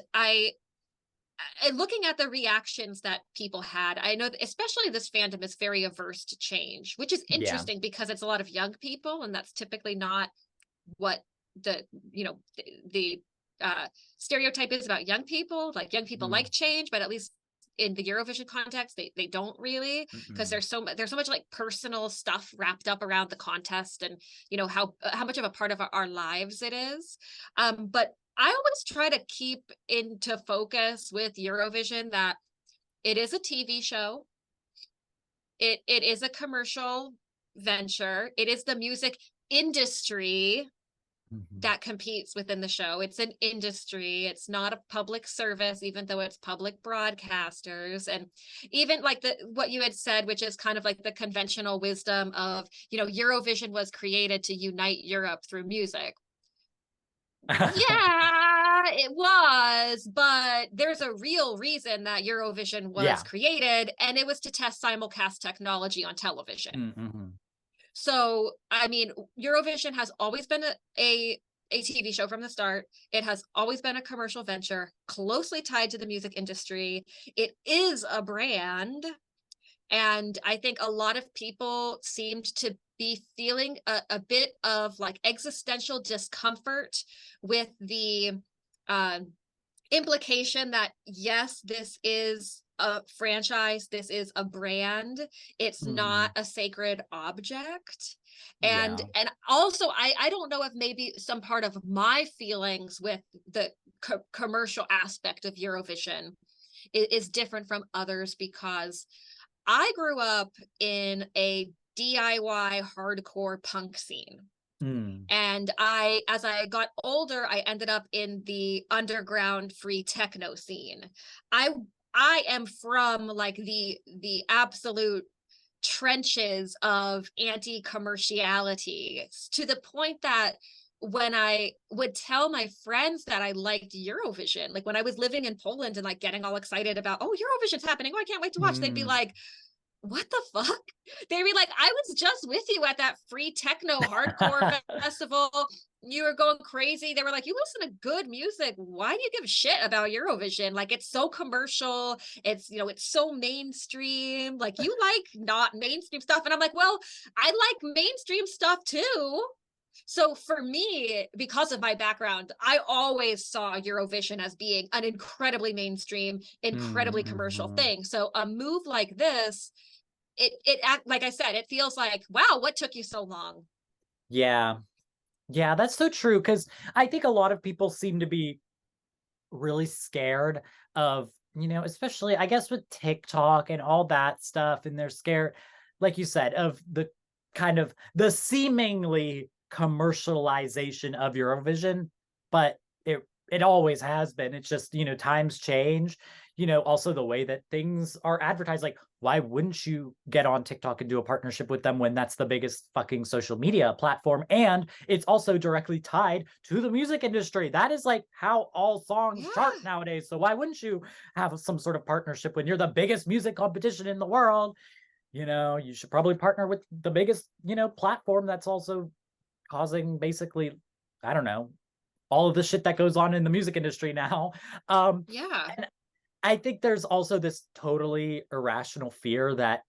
looking at the reactions that people had, I know that especially this fandom is very averse to change, which is interesting because it's a lot of young people, and that's typically not what the, you know, the stereotype is about young people. Like young people like change, but at least in the Eurovision context, they don't really, because there's so much like personal stuff wrapped up around the contest, and you know how much of a part of our lives it is. But I always try to keep into focus with Eurovision that it is a TV show. It is a commercial venture. It is the music industry that competes within the show. It's an industry. It's not a public service, even though it's public broadcasters. And even like what you had said, which is kind of like the conventional wisdom of, Eurovision was created to unite Europe through music. Yeah, it was, but there's a real reason that Eurovision was created, and it was to test simulcast technology on television. So, I mean, Eurovision has always been a TV show from the start. It has always been a commercial venture closely tied to the music industry. It is a brand. And I think a lot of people seemed to be feeling a bit of like existential discomfort with the implication that, yes, this is a franchise, this is a brand, it's not a sacred object. And also I don't know if maybe some part of my feelings with the commercial aspect of Eurovision is different from others, because I grew up in a DIY hardcore punk scene. And as I got older, I ended up in the underground free techno scene. I am from like the absolute trenches of anti-commerciality, to the point that when I would tell my friends that I liked Eurovision, like when I was living in Poland and like getting all excited about, oh, Eurovision's happening, oh, I can't wait to watch, they'd be like, what the fuck? They'd be like, I was just with you at that free techno hardcore festival. You were going crazy. They were like, you listen to good music. Why do you give a shit about Eurovision? Like, it's so commercial. It's, it's so mainstream. Like, you like not mainstream stuff. And I'm like, well, I like mainstream stuff too. So for me, because of my background, I always saw Eurovision as being an incredibly mainstream, incredibly commercial thing. So a move like this, like I said, it feels like, wow, what took you so long? Yeah, that's so true. Because I think a lot of people seem to be really scared of, especially I guess with TikTok and all that stuff, and they're scared, like you said, of the kind of the seemingly commercialization of Eurovision, but it always has been. It's just, times change, also the way that things are advertised. Like, why wouldn't you get on TikTok and do a partnership with them when that's the biggest fucking social media platform? And it's also directly tied to the music industry. That is like how all songs chart nowadays. So why wouldn't you have some sort of partnership when you're the biggest music competition in the world? You should probably partner with the biggest, platform that's also causing basically, I don't know, all of the shit that goes on in the music industry now. And I think there's also this totally irrational fear that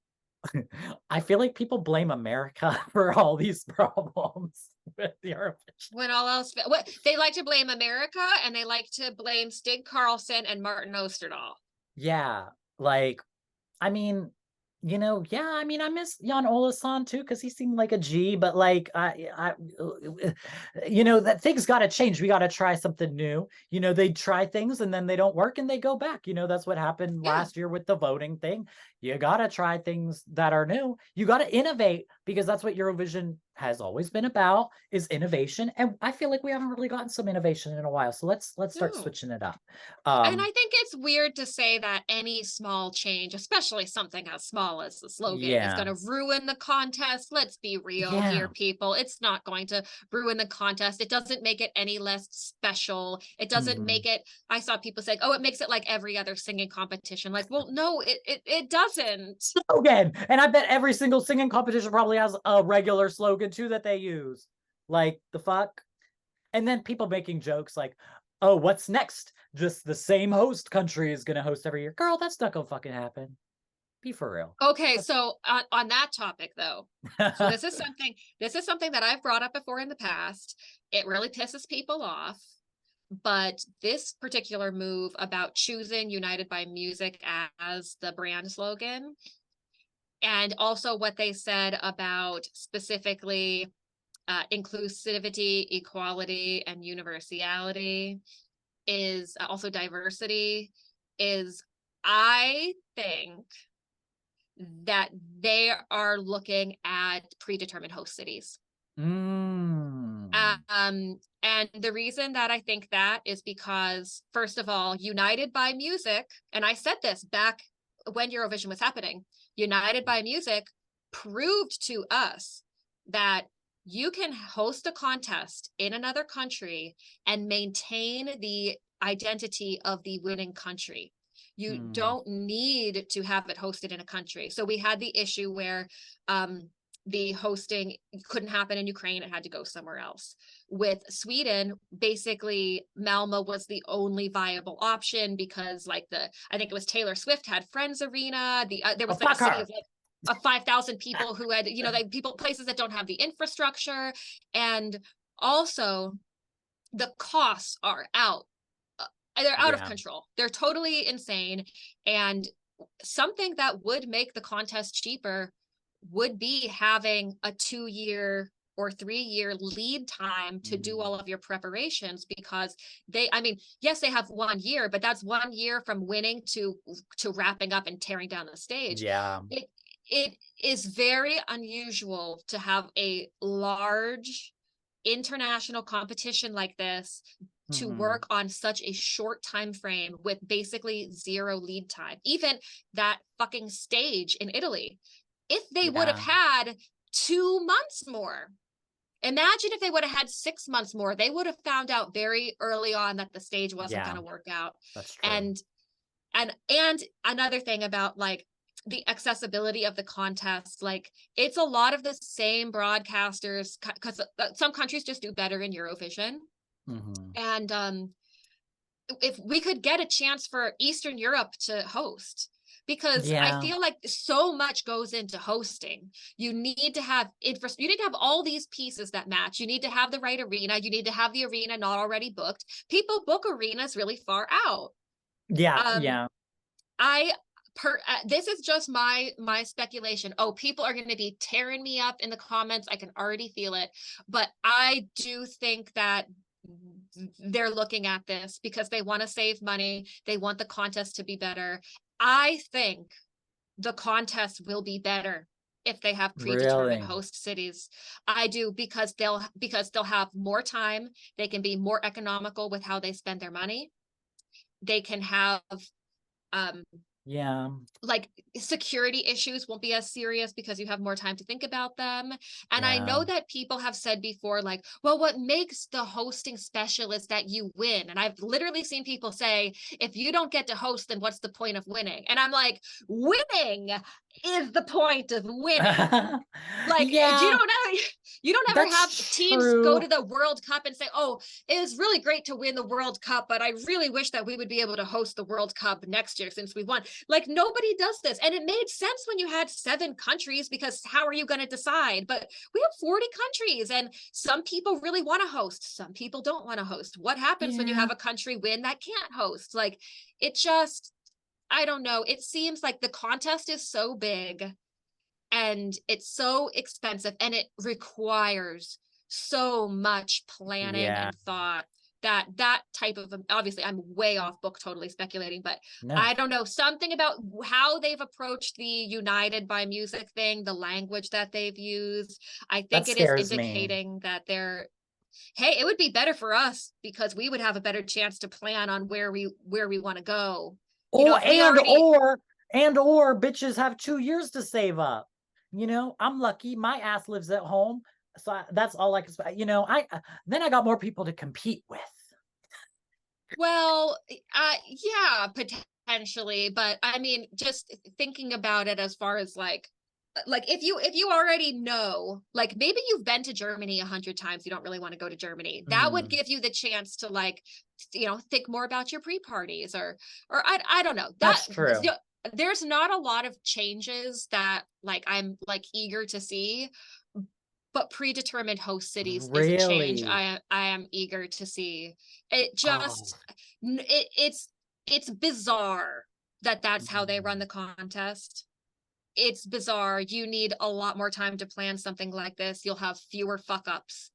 I feel like people blame America for all these problems with the Eurovision. When all else, they like to blame America, and they like to blame Stig Carlson and Martin Osterdahl. Yeah, like, I mean, I mean, I miss 𝗂𝗄𝘆 too, because he seemed like a G, but like, that things got to change. We got to try something new. They try things and then they don't work and they go back. That's what happened last year with the voting thing. You got to try things that are new. You got to innovate, because that's what Eurovision has always been about, is innovation. And I feel like we haven't really gotten some innovation in a while. So let's start switching it up. And I think it's weird to say that any small change, especially something as small as the slogan, is going to ruin the contest. Let's be real here, people. It's not going to ruin the contest. It doesn't make it any less special. It doesn't make it, I saw people saying, oh, it makes it like every other singing competition. Like, well, no, it doesn't. Slogan. And I bet every single singing competition probably has a regular slogan too that they use. Like, the fuck? And then people making jokes like, oh, what's next? Just the same host country is going to host every year. Girl, that's not going to fucking happen. Be for real. Okay, so on that topic though, so this is something that I've brought up before in the past. It really pisses people off, but this particular move about choosing United by Music as the brand slogan, and also what they said about specifically inclusivity, equality, and universality is also diversity, is I think that they are looking at predetermined host cities. And the reason that I think that is because, first of all, United by Music, and I said this back when Eurovision was happening, United by Music proved to us that you can host a contest in another country and maintain the identity of the winning country. You don't need to have it hosted in a country. So we had the issue where the hosting couldn't happen in Ukraine. It had to go somewhere else. With Sweden, basically Malmö was the only viable option because I think it was Taylor Swift had Friends Arena. There was a city of 5,000 people who had, places that don't have the infrastructure. And also the costs are out. They're out of control. They're totally insane. And something that would make the contest cheaper would be having a 2-year or 3-year lead time to do all of your preparations, because yes, they have 1 year, but that's 1 year from winning to wrapping up and tearing down the stage. Yeah. It is very unusual to have a large international competition like this to work on such a short time frame with basically zero lead time. Even that fucking stage in Italy, if they would have had 2 months more, imagine if they would have had 6 months more, they would have found out very early on that the stage wasn't going to work out. That's true. And another thing about the accessibility of the contest, it's a lot of the same broadcasters, because some countries just do better in Eurovision. And if we could get a chance for Eastern Europe to host, because I feel like so much goes into hosting. You need to have you need to have all these pieces that match. You need to have the right arena. You need to have the arena not already booked. People book arenas really far out. This is just my speculation. Oh, people are going to be tearing me up in the comments. I can already feel it. But I do think that they're looking at this because they want to save money. They want the contest to be better. I think the contest will be better if they have predetermined host cities. I do, because they'll have more time. They can be more economical with how they spend their money. They can have security issues won't be as serious because you have more time to think about them. And I know that people have said before, well, what makes the hosting special is that you win. And I've literally seen people say, if you don't get to host, then what's the point of winning? And I'm like, winning is the point of winning. You don't ever have teams go to the World Cup and say, oh, it was really great to win the World Cup, but I really wish that we would be able to host the World Cup next year since we won. Nobody does this. And it made sense when you had 7 countries, because how are you going to decide? But we have 40 countries, and some people really want to host. Some people don't want to host. What happens when you have a country win that can't host? It just, I don't know. It seems like the contest is so big and it's so expensive, and it requires so much planning and thought that type of, obviously I'm way off book, totally speculating, but I don't know, something about how they've approached the United by Music thing, the language that they've used. I think it is indicating that they're, hey, it would be better for us because we would have a better chance to plan on where we want to go. Or bitches have 2 years to save up. I'm lucky. My ass lives at home. So that's all I can say. Then I got more people to compete with. Well, yeah, potentially. But I mean, just thinking about it as far as if you already know, maybe you've been to Germany 100 times, you don't really want to go to Germany. That would give you the chance to think more about your pre-parties or I don't know. That's true. There's not a lot of changes that I'm eager to see, but predetermined host cities is a change I am eager to see. It just it's bizarre that that's how they run the contest. it's bizarre. You need a lot more time to plan something like this. You'll have fewer fuck ups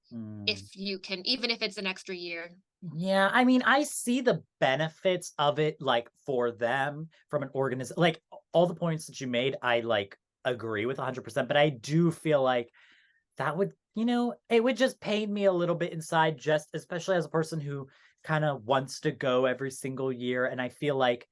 if you can, even if it's an extra year. Yeah, I mean, I see the benefits of it, like for them from an organization, like all the points that you made, I like agree with 100%, but I do feel like that would, it would just pain me a little bit inside, just especially as a person who kind of wants to go every single year. And I feel like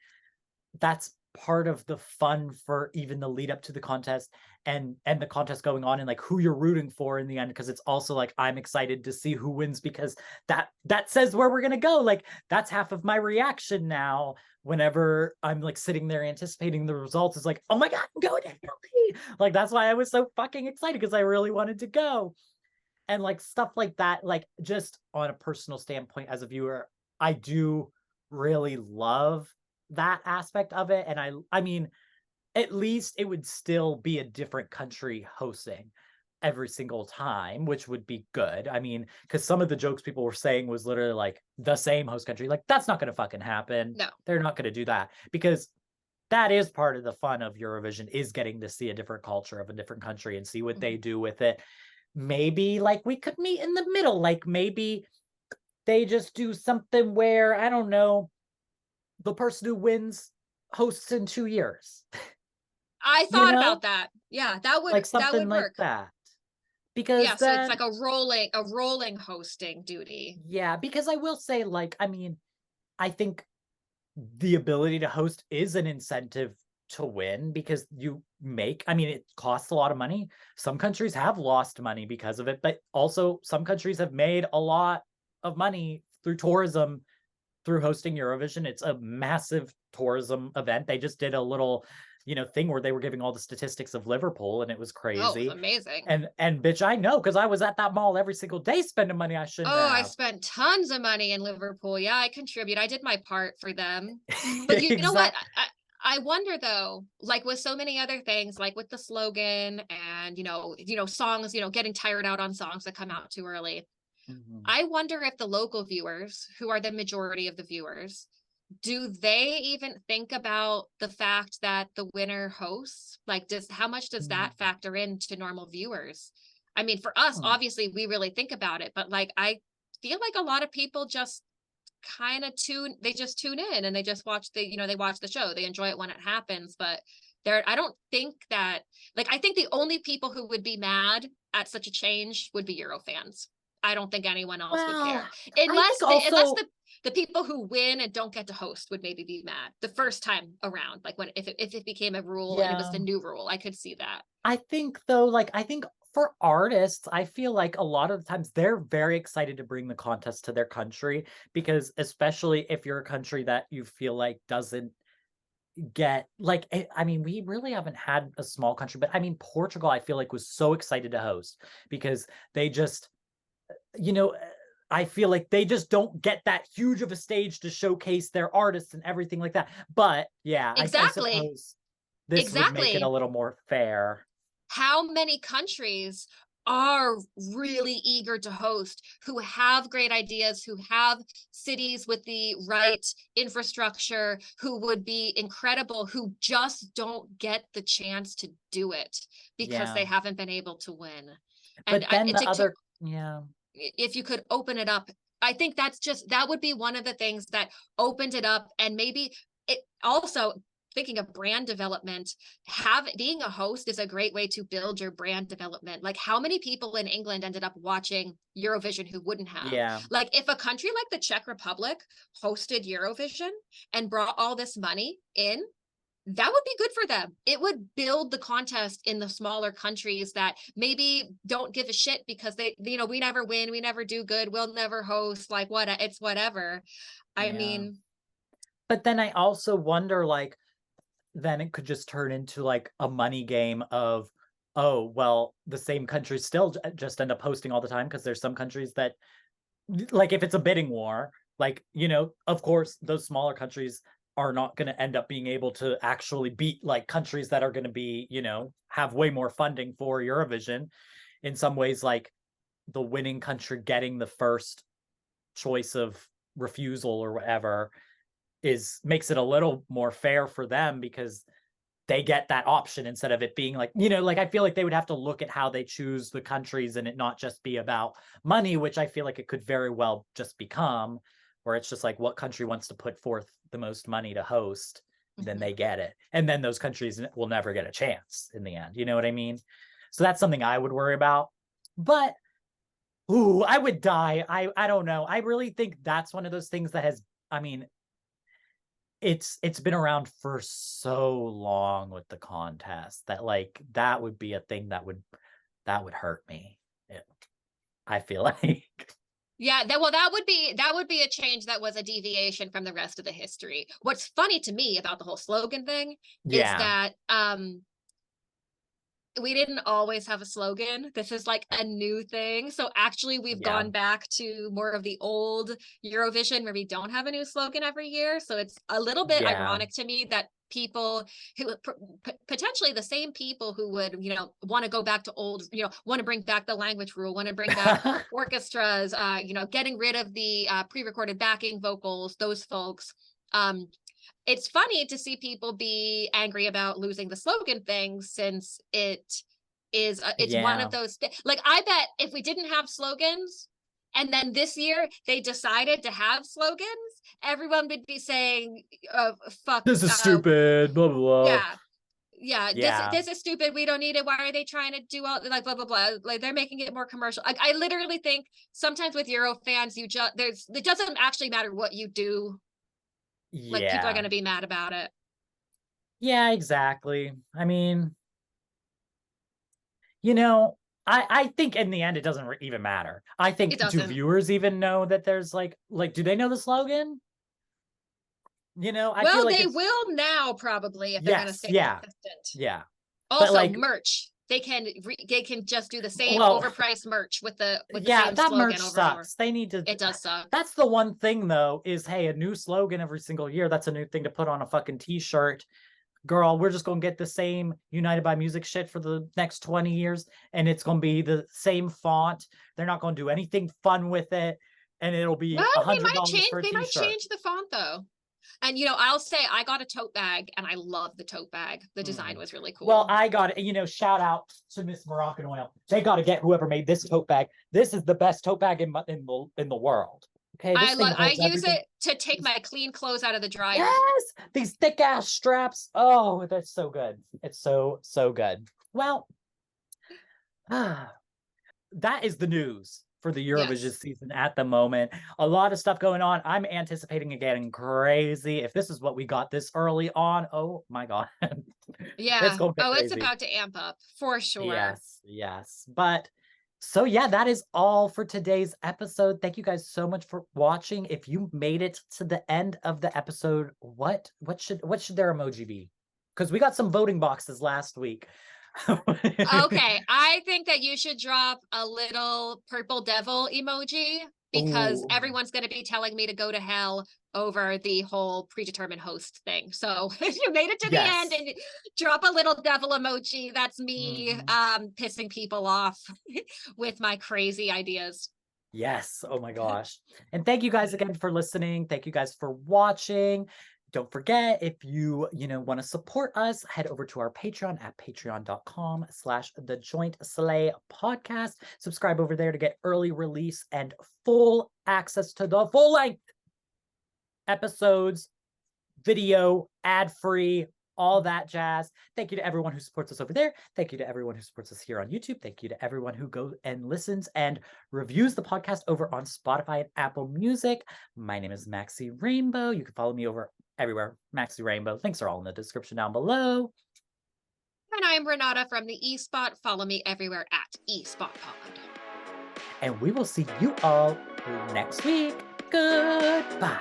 that's part of the fun for even the lead up to the contest and the contest going on, and like who you're rooting for in the end, because it's also like I'm excited to see who wins, because that says where we're gonna go. Like that's half of my reaction now whenever I'm like sitting there anticipating the results, is like, oh my god, I'm going to Italy. Like that's why I was so fucking excited, because I really wanted to go. And like stuff like that, like just on a personal standpoint as a viewer, I do really love that aspect of it. And I mean, at least it would still be a different country hosting every single time, which would be good. I mean, because some of the jokes people were saying was literally like the same host country. Like that's not going to fucking happen. No, they're not going to do that, because that is part of the fun of Eurovision, is getting to see a different culture of a different country and see what they do with it. Maybe like we could meet in the middle. Like maybe they just do something where, I don't know, the person who wins hosts in 2 years. I thought about that. Yeah, that like would something like work. that. Because Yeah, so it's then, like a rolling hosting duty. yeah, because I will say, like, I mean, I think the ability to host is an incentive to win, because I mean, it costs a lot of money. Some countries have lost money because of it, but also some countries have made a lot of money through tourism, through hosting Eurovision. It's a massive tourism event. They just did a little, thing where they were giving all the statistics of Liverpool, and it was Oh, crazy. amazing. And bitch, I know, because I was at that mall every single day spending money I shouldn't Oh, I have. spent tons of money in Liverpool. Yeah, I contribute. I did my part for them. But you know what? Exactly. I wonder though, like with so many other things, like with the slogan and songs, getting tired out on songs that come out too early. I wonder if the local viewers, who are the majority of the viewers, do they even think about the fact that the winner hosts? Like, how much does that factor into normal viewers? I mean, for us, obviously, we really think about it, but like, I feel like a lot of people just kind of tune in and they just watch they watch the show. They enjoy it when it happens, but I don't think that, like, I think the only people who would be mad at such a change would be Euro fans. I don't think anyone else would care, Well, I think unless also, the people who win and don't get to host would maybe be mad the first time around. Like when if it became a rule and it was yeah, the new rule, I could see that. I think though, like, I think for artists, I feel like a lot of the times they're very excited to bring the contest to their country, because especially if you're a country that you feel like doesn't get, like, I mean, we really haven't had a small country, but I mean, Portugal, I feel like was so excited to host, because they just, you know, I feel like they just don't get that huge of a stage to showcase their artists and everything like that. But yeah, I Exactly. suppose this would make it a Exactly. little more fair. How many countries are really eager to host, who have great ideas, who have cities with the right infrastructure, who would be incredible, who just don't get the chance to do it because Yeah. they haven't been able to win. And But then the other, yeah. if you could open it up, I think that would be one of the things that opened it up. And maybe it also, thinking of brand development, being a host is a great way to build your brand development. Like, how many people in England ended up watching Eurovision who wouldn't have? Yeah. Like, if a country like the Czech Republic hosted Eurovision and brought all this money in, that would be good for them. It would build the contest in the smaller countries that maybe don't give a shit because we never win, we never do good, we'll never host, like it's whatever. I Yeah. mean, But then I also wonder, like, then it could just turn into like a money game of, oh, well, the same countries still just end up hosting all the time, because there's some countries that, like, if it's a bidding war, like, of course, those smaller countries are not going to end up being able to actually beat like countries that are going to be, have way more funding for Eurovision. In some ways, like the winning country getting the first choice of refusal or whatever makes it a little more fair for them, because they get that option instead of it being like, like I feel like they would have to look at how they choose the countries and it not just be about money, which I feel like it could very well just become, where it's just like what country wants to put forth the most money to host, then they get it. And then those countries will never get a chance in the end. You know what I mean? So that's something I would worry about. But ooh, I would die. I don't know. I really think that's one of those things that has, I mean, it's been around for so long with the contest that like that would be a thing that would hurt me. I feel like. Yeah, that would be a change that was a deviation from the rest of the history. What's funny to me about the whole slogan thing is that we didn't always have a slogan. This is like a new thing. So actually we've gone back to more of the old Eurovision where we don't have a new slogan every year. So it's a little bit ironic to me that people who potentially the same people who would, want to go back to old, want to bring back the language rule, want to bring back orchestras, getting rid of the pre-recorded backing vocals, those folks. It's funny to see people be angry about losing the slogan thing, since it's one of those like, I bet if we didn't have slogans and then this year they decided to have slogans, everyone would be saying, fuck, this is stupid, blah blah blah. This is stupid, we don't need it, why are they trying to do all like blah blah blah, like they're making it more commercial. Like I literally think sometimes with Euro fans, it doesn't actually matter what you do. Like people are going to be mad about it. Yeah, exactly. I mean, I think in the end, it doesn't even matter. I think, do viewers even know that there's like, do they know the slogan? I feel like they will now probably if they're going to stay consistent. Yeah. Also, like, merch. They can just do the same overpriced merch with the same that slogan merch over sucks. They need to. It does suck. That's the one thing though, is hey, a new slogan every single year. That's a new thing to put on a fucking t-shirt. Girl, we're just gonna get the same United by Music shit for the next 20 years, and it's gonna be the same font. They're not gonna do anything fun with it, and it'll be $100 for a t-shirt. They might change the font though. And I'll say I got a tote bag and I love the tote bag. The design was really cool. Well, I got it. Shout out to Miss Moroccan Oil. They got to get whoever made this tote bag. This is the best tote bag in the world. Okay, I use it to take my clean clothes out of the dryer. Yes, these thick ass straps. Oh, that's so good. It's so good. Well, that is the news for the Eurovision season at the moment. A lot of stuff going on. I'm anticipating it getting crazy. If this is what we got this early on, oh my God. Yeah. It's about to amp up for sure. Yes. But so yeah, that is all for today's episode. Thank you guys so much for watching. If you made it to the end of the episode, what should their emoji be? Because we got some voting boxes last week. Okay, I think that you should drop a little purple devil emoji, because everyone's going to be telling me to go to hell over the whole predetermined host thing. So if you made it to the end and drop a little devil emoji, that's me pissing people off with my crazy ideas. Yes. Oh my gosh. And thank you guys again for listening. Thank you guys for watching. Don't forget, if you want to support us, head over to our Patreon at patreon.com/the 𝗫𝗍 Subscribe over there to get early release and full access to the full length episodes, video, ad-free, all that jazz. Thank you to everyone who supports us over there. Thank you to everyone who supports us here on YouTube. Thank you to everyone who goes and listens and reviews the podcast over on Spotify and Apple Music. My name is 𝗫𝗫cy Rainbow. You can follow me over everywhere, 𝗫𝗫cy Rainbow. Links are all in the description down below. And I'm Renata from the 𝗫𝗇spot. Follow me everywhere at 𝗫𝗇spotpod. And we will see you all next week. Goodbye.